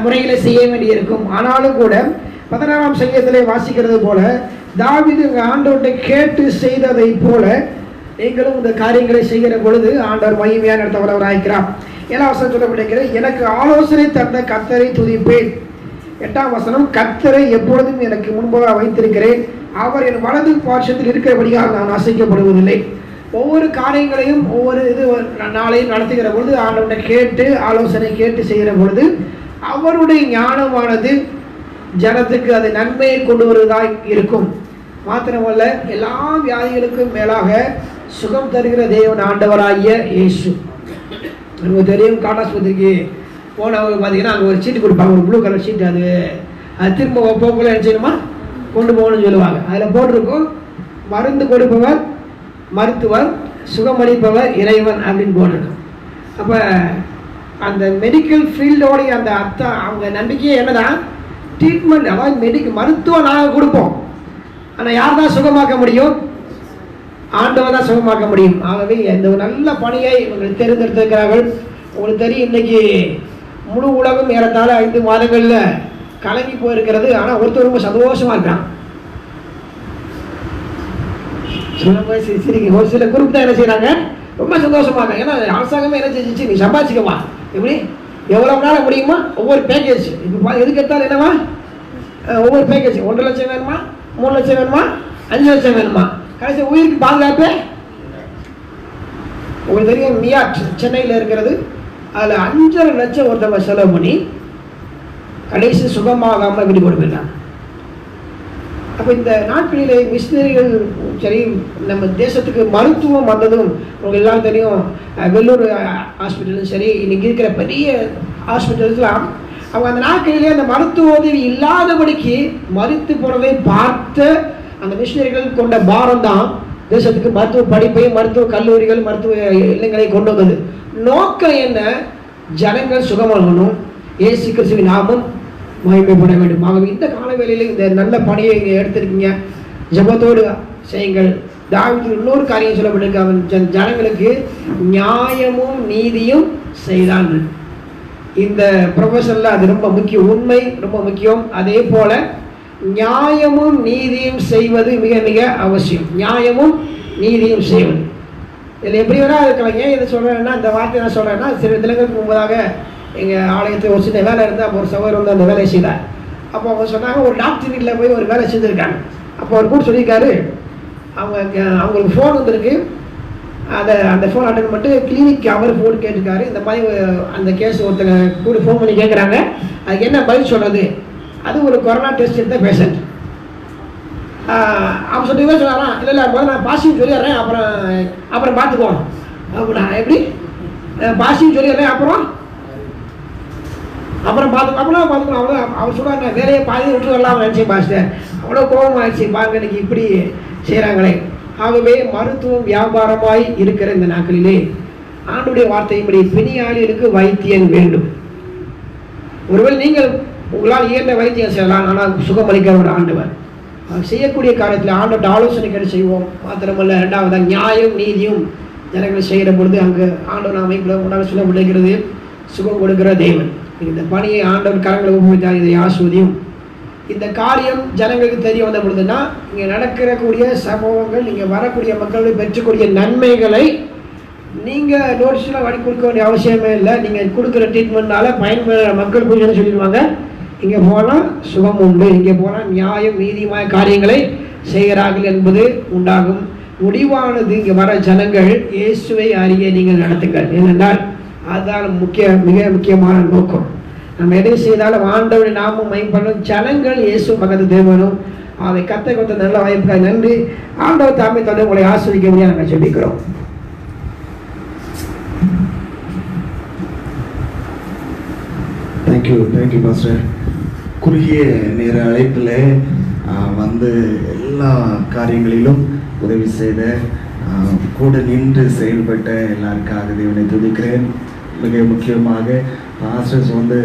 முறைகளை செய்ய வேண்டியிருக்கும். ஆனாலும் கூட 16ஆம் சங்கீதத்திலே வாசிக்கிறது போல தாவீது ஆண்டவர்கிட்ட கேட்டு செய்ததை போல நீங்களும் இந்த காரியங்களை செய்கிற பொழுது ஆண்டவர் மகிமையாக நடத்த வல்லவராயிருக்கிறார். 7ஆம் வசனம் சொல்லப்பட்டிருக்கிறது, எனக்கு ஆலோசனை தந்த கர்த்தரை துதிப்பேன். 8ஆம் வசனம், கர்த்தரை எப்பொழுதும் எனக்கு முன்பாக வைத்திருக்கிறேன், அவர் என் வலது பார்சத்தில் இருக்கிறபடியால் நான் அசைக்கப்படுவதில்லை. ஒவ்வொரு காரியங்களையும் ஒவ்வொரு நாளையும் நடத்துகிற பொழுது ஆண்டவர்கிட்ட கேட்டு ஆலோசனை கேட்டு செய்கிற பொழுது அவருடைய ஞானமானது ஜனத்துக்கு அது நன்மையை கொண்டு வருவதாய் இருக்கும். மாத்திரமல்ல, எல்லா வியாதிகளுக்கும் மேலாக சுகம் தருகிற தேவன் ஆண்டவராகிய இயேசு. நமக்கு தெரியும், காட்டாஸ்பத்திரிக்கு போனவங்க பார்த்தீங்கன்னா அங்கே ஒரு சீட்டு கொடுப்பாங்க, ஒரு ப்ளூ கலர் சீட்டு. அது திரும்ப போக்குள்ள என்ன செய்யணுமா கொண்டு போகணும்னு சொல்லுவாங்க. அதில் போட்டிருக்கும், மருந்து கொடுப்பவர் மருத்துவர், சுகமளிப்பவர் இறைவன் அப்படின்னு போட்டிருக்கும். அப்போ அந்த மெடிக்கல் ஃபீல்டோடைய அந்த அர்த்தம், அவங்க நம்பிக்கையே என்னதான், ட்ரீட்மெண்ட், அதாவது மருத்துவம் நாங்கள் கொடுப்போம், ஆனால் யார் தான் சுகமாக்க முடியும்? ஆண்டவர் தான் சுகமாக்க முடியும். ஆகவே இந்த ஒரு நல்ல பணியை இவர்கள் தேர்ந்தெடுத்திருக்கிறார்கள். உங்களுக்கு தெரியும், இன்னைக்கு முழு உலகம் ஏறத்தாழ 5 மாதங்களில் கலங்கி போயிருக்கிறது. ஆனால் ஒருத்தர் ரொம்ப சந்தோஷமா இருக்கான். ஒரு சில குரூப் தான் என்ன செய்யறாங்க, ரொம்ப சந்தோஷமா இருக்காங்க. ஏன்னா அரசாங்கமே என்ன செஞ்சிச்சு, நீ சம்பாதிச்சுக்கவா, எப்படி எவ்வளவு நாள் முடியுமா, ஒவ்வொரு பேக்கேஜ். இப்போ எதுக்கு எடுத்தாலும் என்னவா, ஒவ்வொரு பேக்கேஜ் 1.5 லட்சம் வேணுமா, 3 லட்சம் வேணுமா, 5 லட்சம் வேணுமா, கடைசி உயிருக்கு பாதுகாப்பு. உங்களுக்கு தெரியும், மியாட் சென்னையில் இருக்கிறது, அதில் 5.5 லட்சம் ஒருத்தவங்க செலவு பண்ணி கடைசி சுகமாகாமல் வீடு கொண்டு போயிருக்காங்க. அப்போ இந்த நாட்களிலே மிஷினரிகள் சரி, நம்ம தேசத்துக்கு மருத்துவம் வந்ததும் உங்களுக்கு எல்லாம் தெரியும். வெள்ளூர் ஹாஸ்பிட்டலும் சரி, இன்னைக்கு இருக்கிற பெரிய ஹாஸ்பிட்டல்ஸ்லாம் அவங்க அந்த நாட்களிலே அந்த மருத்துவ உதவி இல்லாதபடிக்கு மறித்து போனதை பார்த்து அந்த மிஷினரிகள் கொண்ட பாரம் தான் தேசத்துக்கு மருத்துவ படிப்பையும் மருத்துவ கல்லூரிகள் மருத்துவ இல்லங்களை கொண்டு வந்தது. நோக்கம் என்ன? ஜனங்கள் சுகமாகணும், இயேசு கிறிஸ்துவின் நாமம் மகிமைப்பட வேண்டும். ஆகவே இந்த காலவேளையில் இந்த நல்ல பணியை இங்கே எடுத்திருக்கீங்க, ஜெபத்தோடு செய்யுங்கள். தாவீது இன்னொரு காரியம் சொல்லப்பட்டிருக்கு, அவன் ஜனங்களுக்கு நியாயமும் நீதியும் செய்தான். இந்த ப்ரொஃபஷனில் அது ரொம்ப முக்கியம், உண்மை ரொம்ப முக்கியம். அதே போல நியாயமும் நீதியும் செய்வது மிக மிக அவசியம். நியாயமும் நீதியும் செய்வது இதில் எப்படி வேணா இருக்கலாம். ஏன் இதை சொல்கிறேன்னா, இந்த வார்த்தை என்ன சொல்கிறேன்னா, சில தினங்களுக்கு முன்பதாக எங்கள் ஆலயத்தில் ஒரு சின்ன வேலை இருந்தால் அப்போ ஒரு சகோதரர் வந்து அந்த வேலையை செய்தார். அப்போ அவங்க சொன்னாங்க, ஒரு டாக்டர் வீட்டில் போய் ஒரு வேலை செஞ்சுருக்காங்க. அப்போ அவர் கூட சொல்லியிருக்காரு, அவங்களுக்கு ஃபோன் வந்துருக்கு, அந்த ஃபோன் அட்டன் பண்ணிட்டு கிளினிக் அவர் ஃபோன் கேட்டிருக்காரு. இந்த மாதிரி அந்த கேஸ் ஒருத்தங்க கூட ஃபோன் பண்ணி கேட்குறாங்க, அதுக்கு என்ன பதில் சொல்கிறது? அது ஒரு கொரோனா டெஸ்ட் எடுத்த பேஷண்ட். அவன் சொல்லிவே சொன்னாரான், இல்லை முதல்ல நான் பாசிட்டிவ் சொல்லிடுறேன், அப்புறம் பார்த்துக்குவோம். அப்படின்னா எப்படி பாசிட்டிவ் சொல்லிடுறேன், அப்புறம் பார்த்துக்கணும் அவ்வளோ. அவர் சொல்லுவாங்க, வேலையை பாதி விட்டு வரலாம் நினச்சேன் பாஸ்டர், அவ்வளோ கோபம் ஆயிடுச்சு பாருங்க இன்னைக்கு இப்படி செய்கிறாங்களே. ஆகவே மருத்துவம் வியாபாரமாய் இருக்கிற இந்த நாட்களிலே ஆண்டுடைய வார்த்தையின்படி பிணியாளிகளுக்கு வைத்தியம் வேண்டும். ஒருவேளை நீங்கள் உங்களால் இயன்ற வைத்தியம் செய்யலாம், ஆனால் சுகமளிக்கிற ஒரு ஆண்டவர். செய்யக்கூடிய காரியத்தில் ஆண்டோட ஆலோசனை கேட்டு செய்வோம். மாத்திரமல்ல, 2வது நியாயம் நீதியும் ஜனங்களை செய்கிற பொழுது அங்கு ஆண்டவர் நாமை முன்னால் சொல்ல முடிகிறது, சுகம் கொடுக்கிற தேவன். இந்த பணியை ஆண்டவர் கரங்களை ஒப்புவித்தார். இதை ஆஸ்வதியும். இந்த காரியம் ஜனங்களுக்கு தெரிய வந்த பொழுதுன்னா, இங்கே நடக்கக்கூடிய சம்பவங்கள், நீங்கள் வரக்கூடிய மக்களுடைய பெற்றக்கூடிய நன்மைகளை நீங்கள் நோட்டீஸ்லாம் வழி கொடுக்க வேண்டிய அவசியமே இல்லை. நீங்கள் கொடுக்குற ட்ரீட்மெண்ட்னால பயன்பெற மக்கள் போய் என்ன சொல்லிடுவாங்க, இங்கே போனால் சுகம் உண்டு, இங்கே போனால் நியாயம் நீதியமான காரியங்களை செய்கிறார்கள் என்பது உண்டாகும். முடிவானது இங்கே வர ஜனங்கள் இயேசுவை அறிய நீங்கள் நடத்துங்கள். ஏனென்றால் அதுதான் மிக முக்கியமான நோக்கம். நம்ம எதை செய்தாலும் ஆண்டவருடைய நாமம் மைம்படும் ஜனங்கள் இயேசு மகன் தேவனும் அதை கத்தை கொடுத்த நல்ல வாய்ப்புக்காக நன்றி. ஆண்டவர் தாமே தொடர்ந்து உங்களை ஆஸ்வதிக்க முடியாது நாங்கள் ஜெபிக்கிறோம். Thank you pastor. குறுகிய நேர அழைப்பில் வந்து எல்லா காரியங்களிலும் உதவி செய்த கூட நின்று செயல்பட்ட எல்லாருக்காக தேவனை துதிக்கிறேன். மிக முக்கியமாக பாஸ்டர்ஸ் வந்து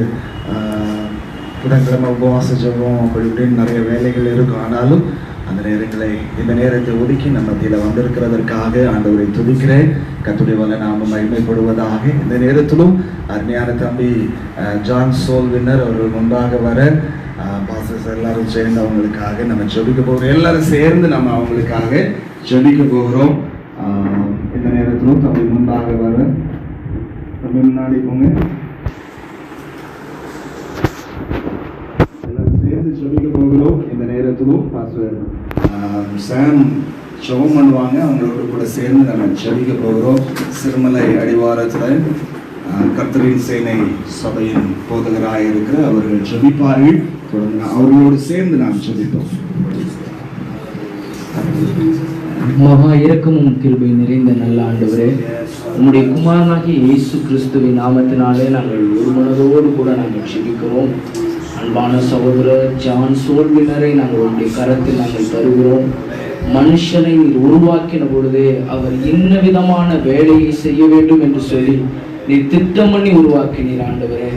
புதன்கிழமை உபவாச ஜெபம் அப்படி இப்படின்னு நிறைய வேலைகள் இருக்கும். ஆனாலும் அந்த நேரங்களை இந்த நேரத்தை ஒதுக்கி நம்ம மத்தியில் வந்திருக்கிறதற்காக ஆண்டவரை துதிக்கிறேன். கர்த்தருடைய வல்ல நாமம் மகிமைப்படுவதாக. இந்த நேரத்திலும் அருமையான தம்பி ஜான் சோல்வினர் அவர்கள் முன்பாக வர பாஸ்டர்ஸ் எல்லாரும் சேர்ந்து அவங்களுக்காக நம்ம ஜெபிக்க போகிறோம். எல்லாரும் சேர்ந்து நம்ம அவங்களுக்காக ஜெபிக்க போகிறோம். இந்த நேரத்திலும் தம்பி முன்பாக வர தம்பி முன்னாடி போங்க. எல்லாரும் சேர்ந்து ஜெபிக்க போகிறோம். இந்த நேரத்திலும் பாஸ்டர் சாம் ஜெபம் பண்ணுவாங்க. அவங்களோட கூட சேர்ந்து நம்ம ஜெபிக்க போகிறோம். சிறுமலை அடிவாரத்தில் கர்த்தரின் சேனை சபையின் போதகராக இருக்கிற அவர்கள் ஜெபிப்பார்கள். தொடர்ந்து அவர்களோடு சேர்ந்து நாம் ஜெபிப்போம். மகா இரக்கமும் கிருபை நிறைந்த நல்ல ஆண்டவரே, உம்முடைய குமாரனாகிய இயேசு கிறிஸ்துவின் நாமத்தினாலே நாங்கள் ஒரு மனதோடு கூட நாங்கள் ஜெபிக்கிறோம். அன்பான சகோதரர் ஜான் சோல்வினரை நாங்கள் உங்களுடைய கரத்தில் நாங்கள் தருகிறோம். மனுஷனை நீர் உருவாக்கின பொழுதே அவர் என்ன விதமான வேலையை செய்ய வேண்டும் என்று சொல்லி நீர் திட்டம் பண்ணி உருவாக்கினீர் ஆண்டவரே.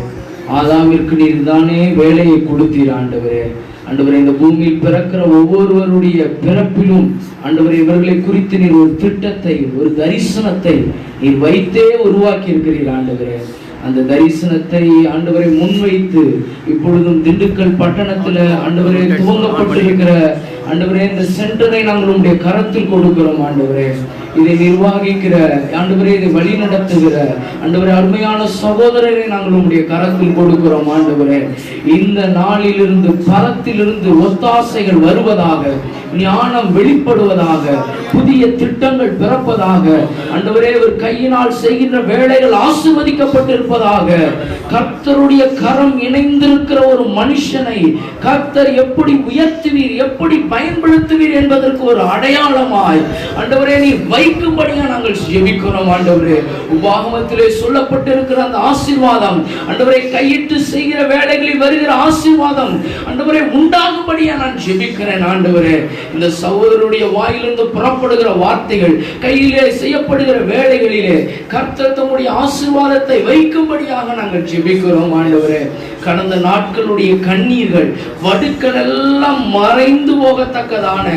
ஆதாமிற்கு நீர் தானே வேலையை கொடுத்தீர் ஆண்டவரே. ஆண்டவரே, இந்த பூமியில் பிறக்கிற ஒவ்வொருவருடைய பிறப்பிலும் ஆண்டவரே இவர்களை குறித்து நீர் ஒரு திட்டத்தை, ஒரு தரிசனத்தை நீர் வைத்தே உருவாக்கி இருக்கிறீர் ஆண்டவரே. அந்த தரிசனத்தை ஆண்டவரை முன்வைத்து இப்பொழுதும் திண்டுக்கல் பட்டணத்துல ஆண்டவரே துவங்கப்பட்டிருக்கிற ஆண்டவரே இந்த சென்டரை நாங்கள் உங்களுடைய கரத்தில் கொடுக்கிறோம் ஆண்டவரே. இதை நிர்வாகிக்கிற ஆண்டவரே, இதை வழி நடத்துகிற ஆண்டவரே அருமையான சகோதரரை நாங்கள் உங்களுடைய கரத்தில் கொடுக்கிறோம் ஆண்டவரே. இந்த நாளிலிருந்து பரத்திலிருந்து ஒத்தாசைகள் வருவதாக, ஞானம் வெளிப்படுவதாக, புதிய திட்டங்கள் பிறப்பதாக ஆண்டவரே. ஒரு கையினால் செய்கின்ற வேலைகள் ஆசீர்வதிக்கப்பட்டிருப்பதாக. கர்த்தருடைய கரம் இணைந்திருக்கிற ஒரு மனுஷனை கர்த்தர் எப்படி உயர்த்துவீர், எப்படி பயன்படுத்துவீர் என்பதற்கு ஒரு அடையாளமாய் ஆண்டவரே நீ வைக்கும்படியா நாங்கள் ஜெபிக்கிறோம் ஆண்டவரே. உபாகமத்திலே சொல்லப்பட்டிருக்கிற அந்த ஆசீர்வாதம் ஆண்டவரே, கையிட்டு செய்கிற வேலைகளில் வருகிற ஆசீர்வாதம் ஆண்டவரே உண்டாகும்படியா நான் ஜெபிக்கிறேன் ஆண்டவரே. இந்த சகோதரருடைய வாயிலிருந்து புறப்படுகிற வார்த்தைகள், கையிலே செய்யப்படுகிற வேலைகளிலே கர்த்தர் தம்முடைய ஆசீர்வாதத்தை வைக்கும்படியாக நாங்கள் ஜெபிக்கிறோம் ஆண்டவரே. கடந்த நாட்களுடைய கண்ணீர்கள் வடுக்கள் எல்லாம் மறைந்து போகத்தக்கதான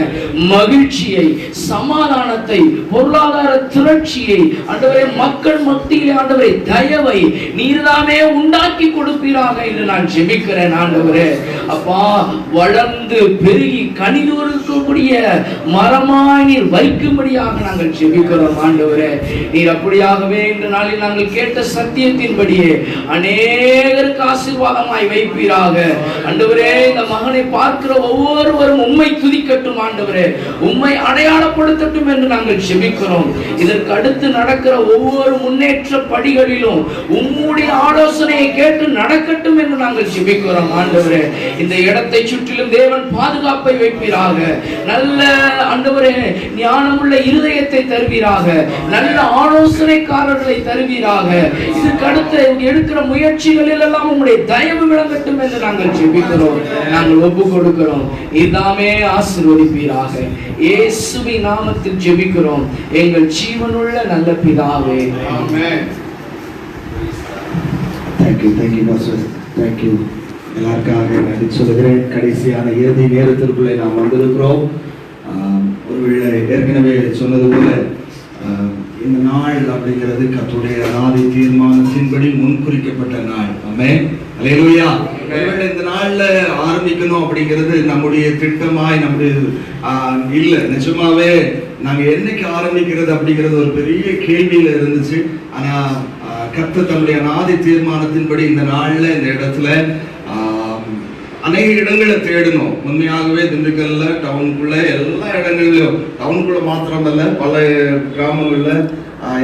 மகிழ்ச்சியை, சமாதானத்தை, பொருளாதார திரட்சியை ஆண்டவரே மக்கள் மத்தியிலே ஆண்டவரே தயவை நீர்தாமே உண்டாக்கி கொடுப்பீராக என்று நான் ஜெபிக்கிறேன் ஆண்டவரே. அப்பா, வளர்ந்து பெருகி கனிதொருக்கக்கூடிய மரமாய் நீர் வைக்கும்படியாக நாங்கள் ஜெபிக்கிறோம் ஆண்டவரே. நீர் அப்படியாகவே இந்த நாளில் நாங்கள் கேட்ட சத்தியத்தின்படியே அநேகருக்கு ஆசீர்வாதமாய் வைப்பீராக ஆண்டவரே. இந்த மகனை பார்க்கிற ஒவ்வொருவரும் உம்மை துதிக்கட்டும் ஆண்டவரே, உம்மை அடையாளப்படுத்தட்டும் என்று நாங்கள் ஜெபிக்கிறோம். இதற்கு அடுத்து நடக்கிற ஒவ்வொரு முன்னேற்ற படிகளிலும் உம்முடைய ஆலோசனையை கேட்டு நடக்கட்டும் என்று நாங்கள் ஜெபிக்கிறோம் ஆண்டவரே. இந்த இடத்தை சுற்றிலும் தேவன் பாதுகாப்பை வைப்பீராக. நல்ல ஆண்டவரே ஞானமுள்ள இருதயத்தை தருவீராக, நல்ல ஆலோசனைக்காரர்களை தருவீராக. இதுக்கு அடுத்து எடுக்கிற முயற்சிகளில் எல்லாம் உம்முடைய தயவு விளங்கட்டும் என்று நாங்கள் ஜெபிக்கிறோம், நாங்கள் ஒப்பு கொடுக்கிறோம். இதாமே ஆசீர்வதிப்பீராக. இயேசுவின் நாமத்தில் ஜெபிக்கிறோம் எங்கள் ஜீவனுள்ள நல்ல பிதாவே, ஆமென். Thank you pastor, thank you. எல்லாருக்காக நன்றி சொல்லுகிறேன். கடைசியான இறுதி நேரத்திற்குள்ளே நாம் வந்திருக்கிறோம். ஒருவேளை ஏற்கனவே சொன்னது போல இந்த நாள் அப்படிங்கிறது கர்த்தருடைய ஆதி தீர்மானத்தின்படி முன்குறிக்கப்பட்ட நாள். ஆமென், அல்லேலூயா. இந்த நாள்ல ஆரம்பிக்கணும் அப்படிங்கிறது நம்முடைய திட்டமாய் நம்முடைய இல்ல. நிஜமாவே நாங்க என்னைக்கு ஆரம்பிக்கிறது அப்படிங்கிறது ஒரு பெரிய கேள்வியில இருந்துச்சு. ஆனா கர்த்தர் தன்னுடைய ஆதி தீர்மானத்தின்படி இந்த நாள்ல இந்த இடத்துல அநேக இடங்களை தேடணும். உண்மையாகவே திண்டுக்கல்ல டவுனுக்குள்ள எல்லா இடங்களிலும், டவுனுக்குள்ள மாத்திரமல்ல பல கிராமங்கள்ல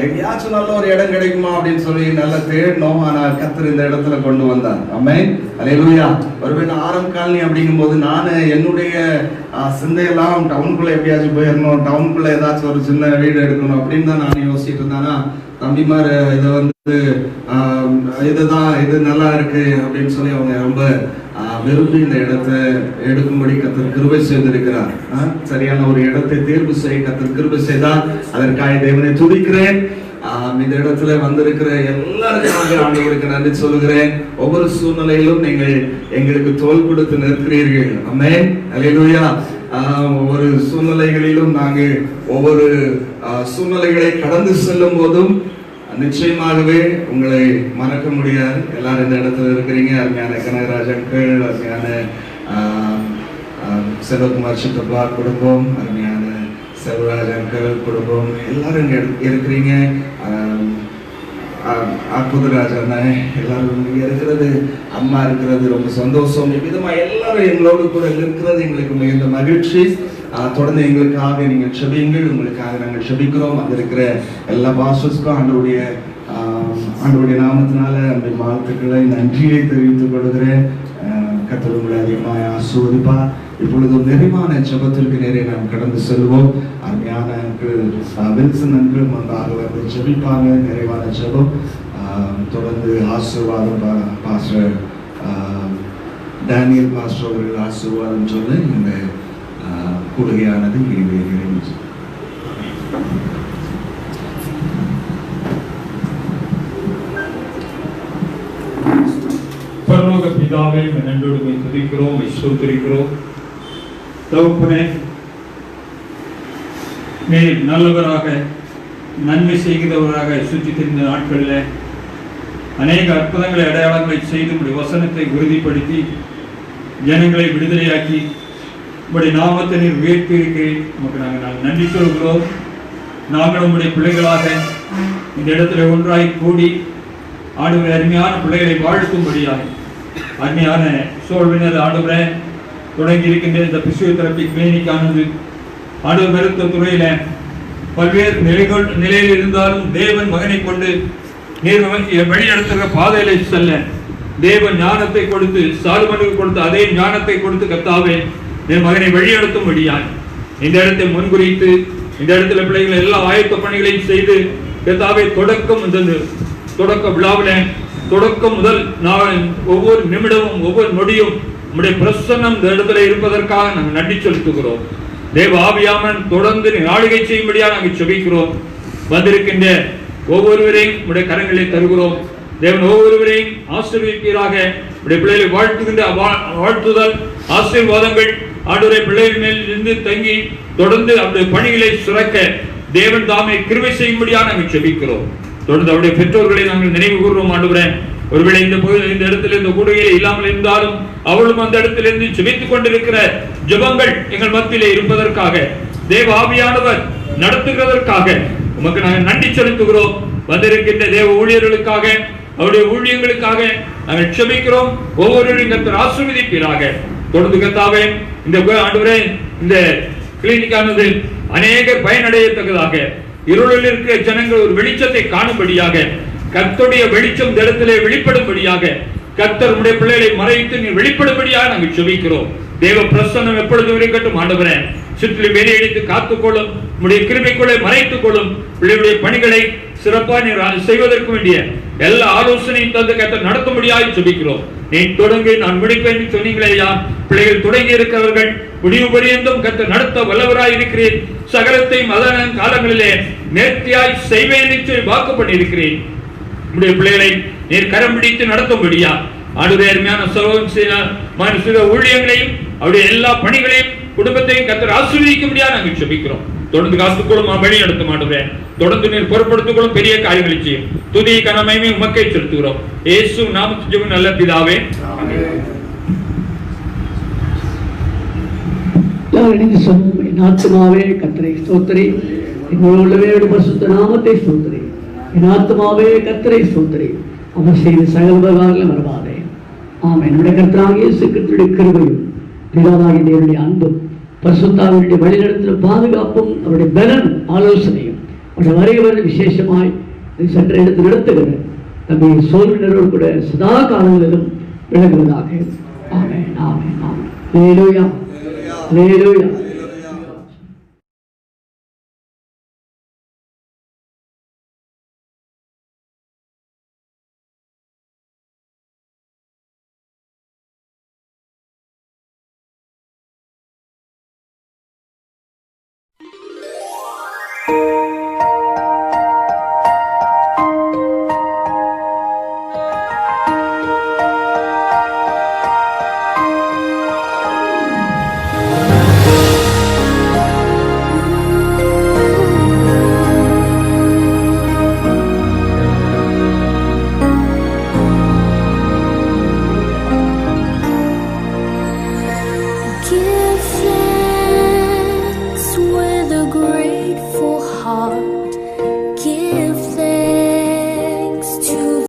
எங்கேயாச்சும் நல்ல ஒரு இடம் கிடைக்குமா அப்படின்னு சொல்லி நல்லா தேடணும். ஆனா கர்த்தர் இந்த இடத்துல கொண்டு வந்தார். ஆமென், அல்லேலூயா. ஒருவேளை ஆரம் காலனி அப்படிங்கும் போது நான் என்னுடைய சிந்தையெல்லாம் டவுனுக்குள்ள எப்படியாச்சும் போயிடணும், டவுனுக்குள்ள ஏதாச்சும் ஒரு சின்ன வீடு எடுக்கணும் அப்படின்னு தான் நான் யோசிச்சுட்டு இருந்தேன்னா, தம்பிமார் இதை வந்து இதுதான் இது நல்லா இருக்கு அப்படின்னு சொல்லி அவங்க ரொம்ப விரும்பி இந்த இடத்தை எடுக்கும்படி கர்த்தர் கிருபை செய்திருக்கிறார். சரியான ஒரு இடத்தை தேர்வு செய்ய கர்த்தர் கிருபை செய்தார். அதற்காக தேவனை துதிக்கிறேன். இந்த இடத்துல வந்திருக்கிற எல்லாருக்கும் ஆண்டவருக்கு நன்றி சொல்லுகிறேன். ஒவ்வொரு சூழ்நிலையிலும் நீங்கள் எங்களுக்கு தோள் கொடுத்து நிற்கிறீர்கள். ஆமென், அல்லேலூயா. ஒவ்வொரு சூழ்நிலைகளிலும் நாங்கள் ஒவ்வொரு சூழ்நிலைகளை கடந்து செல்லும் போதும் நிச்சயமாகவே உங்களை மறக்க முடியாது. எல்லாரும் இந்த இடத்துல இருக்கிறீங்க. அருமையான கனகராஜ் அங்கிள், அருமையான செல்வகுமார் சித்தப்பா குடும்பம், அருமையான செல்வராஜ் அங்கிள் குடும்பம், எல்லாரும் இங்க இருக்கிறீங்க. அற்புதராஜ் அண்ணன் எல்லாரும் இங்க இருக்கிறது, அம்மா இருக்கிறது ரொம்ப சந்தோஷம். விதமா எல்லாரும் எங்களோடு கூட இருக்கிறது எங்களுக்கு மிகுந்த மகிழ்ச்சி. தொடர்ந்து எங்களுக்காக நீங்கள் செபியுங்கள். உங்களுக்காக நாங்கள் செபிக்கிறோம். அது இருக்கிற எல்லா பாஸ்டர்ஸ்க்கும் ஆண்டவருடைய நாமத்தினால அந்த வாழ்த்துக்களை நன்றியை தெரிவித்துக் கொள்கிறேன். கர்த்தர் உங்களை அதிகமாக ஆசீர்வதிப்பா. இப்பொழுது நிறைவான ஜெபத்திற்கு நேரே நாம் கடந்து செல்வோம். அருமையான வில்சன் அங்கிள் முன்பாக வந்து ஜெபிப்பாங்க. நிறைவான ஜெபம். தொடர்ந்து ஆசீர்வாதம் பாஸ்டர் டேனியல் பாஸ்டர் அவர்கள் ஆசீர்வாதம் சொல்ல இந்த கூடுகையானது நிறைவேறுகிறது. பரலோக பிதாவே, நன்றோடு துதிக்கிறோம், ஸ்தோத்திரிக்கிறோம். தகப்பனே, நீர் நல்லவராக நன்மை செய்கிறவராக சுற்றி திரிந்த நாட்களில் அநேக அற்புதங்களை அடையாளங்களை செய்து உடைய வசனத்தை உறுதிப்படுத்தி ஜனங்களை விடுதலையாக்கி உடைய நாமத்தை நீர் உயர்த்தி இருக்கிறேன். நமக்கு நாங்கள் நன்றி சொல்கிறோம். நாங்கள் உங்களுடைய பிள்ளைகளாக இந்த இடத்துல ஒன்றாய் கூடி ஆண்டவரை அருமையான பிள்ளைகளை வாழ்த்தும்படியாக அருமையான சோழ்வினர் ஆண்டவரை தொடங்கி இருக்கின்ற இந்த பிசியோதெரபி கிளினிக்கானது ஆண்டவர் மருத்துவ துறையில பல்வேறு நிலையில் இருந்தாலும் தேவன் மகனை கொண்டு நீர் வழிநடத்துகிற பாதையில செல்ல தேவன் ஞானத்தை கொடுத்து சாலமோனுக்கு கொடுத்து அதே ஞானத்தை கொடுத்து கர்த்தாவே என் மகனை வழிநடத்தும்படியாய் இந்த இடத்தை முன்குறித்து இந்த இடத்துல பிள்ளைகள் எல்லா ஆயத்த பணிகளையும் செய்து கர்த்தாவே தொடக்க விழாவில் தொடக்கம் முதல் நான் ஒவ்வொரு நிமிடமும் ஒவ்வொரு நொடியும் நம்முடைய பிரசன்னம் இந்த இடத்துல இருப்பதற்காக நாங்கள் நன்றி செலுத்துகிறோம். தேவ ஆவியாமன் தொடர்ந்து ஆளுகை செய்யும்படியாக நாங்கள் செபிக்கிறோம். வந்திருக்கின்ற ஒவ்வொருவரையும் உடைய கரங்களை தருகிறோம். தேவன் ஒவ்வொருவரையும் ஆசீர்வதிப்பீராக. உடைய பிள்ளைகளை வாழ்த்துகின்ற வாழ்த்துதல் ஆசீர்வாதங்கள் ஆண்டவரை பிள்ளைகள் மேல் இருந்து தங்கி தொடர்ந்து அவருடைய பணிகளை சுரக்க தேவன் தாமே கிருபை செய்யும்படியாக நாங்கள் செபிக்கிறோம். தொடர்ந்து அவருடைய பெற்றோர்களை நாங்கள் நினைவு கூறுவோம். ஆண்டவரே, ஒருவேளை இந்த இடத்துல இந்த கூடுகையில் இல்லாமல் இருந்தாலும் அவளும் அந்த இடத்திலிருந்து ஜெபித்துக் கொண்டிருக்கிற ஜெபங்கள் எங்கள் மத்தியிலே இருப்பதற்காக தேவ ஆவியானவர் நடத்துகிறதற்காக உமக்கு நாங்கள் நன்றி செலுத்துகிறோம். வந்திருக்கின்ற தேவ ஊழியர்களுக்காக அவருடைய ஊழியங்களுக்காக நாங்கள் செபிக்கிறோம். ஒவ்வொருவரையும் கர்த்தர் ஆசீர்வதிப்பீராக. தொடர்ந்து கர்த்தாவே இந்த ஆண்டவரே இந்த கிளினிக்கானது அநேகர் பயனடையத்தக்கதாக இருளில் இருக்கிற ஜனங்கள் ஒரு வெளிச்சத்தை காணும்படியாக கர்த்தருடைய வெளிச்சம் இந்த இடத்திலே வெளிப்படும்படியாக கர்த்தர் உடைய பிள்ளைகளை மறைத்து நீ வெளிப்படும்படியாக நாங்கள் செபிக்கிறோம். தேவ பிரசன்னம் எப்பொழுதும் இருக்கட்டும். ஆண்டவரே, சுற்றிலும் வேலையடித்து காத்துக்கொள்ளும், உடைய கிருபைக்குள்ளே மறைத்துக் கொள்ளும். பிள்ளைகளுடைய பணிகளை சிறப்பாக நீர் செய்வதற்கு வேண்டிய எல்லா ஆலோசனையும் தந்து கர்த்தர் நடத்தும்படியாக செபிக்கிறோம். நீ தொடங்கி நான் முடிப்பேன் சொன்னீங்களேயா, பிள்ளைகள் தொடங்கி இருக்கிறவர்கள் முடிவு பரியந்தும் கர்த்தர் நடத்த வல்லவராய் இருக்கிறேன். சகலத்தையும் அதன காலங்களிலே நேர்த்தியாய் செய்வேன் என்று வாக்கு பண்ணி இருக்கிறேன். உடைய பிள்ளைகளை நீர் கரம் பிடித்து நடத்தும்படியா ஆண்டவரே, அருமையான ஊழியங்களையும் அவருடைய எல்லா பணிகளையும் குடும்பத்தையும் கர்த்தர் ஆசீர்வதிக்கும்படியா நாங்கள் செபிக்கிறோம். தொடர்ந்து காத்துக்கொள்ளும் வழி நடத்த மாட்டோம். தொடர்ந்து நீர் பொறுப்படுத்திக் பெரிய காரியங்களை செய்யும். துதி கனமையுமே உமக்கை செலுத்துகிறோம். இயேசு நாமத்தில் ஜெபம் நல்ல பிதாவே. என் ஆத்மாவே கர்த்தரை ஸ்தோத்திரி, என்னுடைய பரிசுத்த நாமத்தை ஸ்தோத்திரி. என் ஆத்மாவே கர்த்தரை ஸ்தோத்திரி, அவர் செய்த சகல உபகாரங்களை மறவாதே. ஆமென். நம்முடைய கர்த்தராகிய இயேசு கிறிஸ்துவின் கிருபையும் பிதாவாகிய தேவனுடைய அன்பும் பரிசுத்தாவினுடைய வழிநடத்தல் பாதுகாப்பும் அவருடைய பலன் ஆலோசனையும் அவருடைய வருகிறவர் விசேஷமாய் சென்ற இடத்தில் நடத்துகிற தம்பி சோதனரோடு கூட சதா காலங்களிலும் விளங்குவதாக. ஆமென் ஆமென் ஆமென். அல்லேலூயா அல்லேலூயா.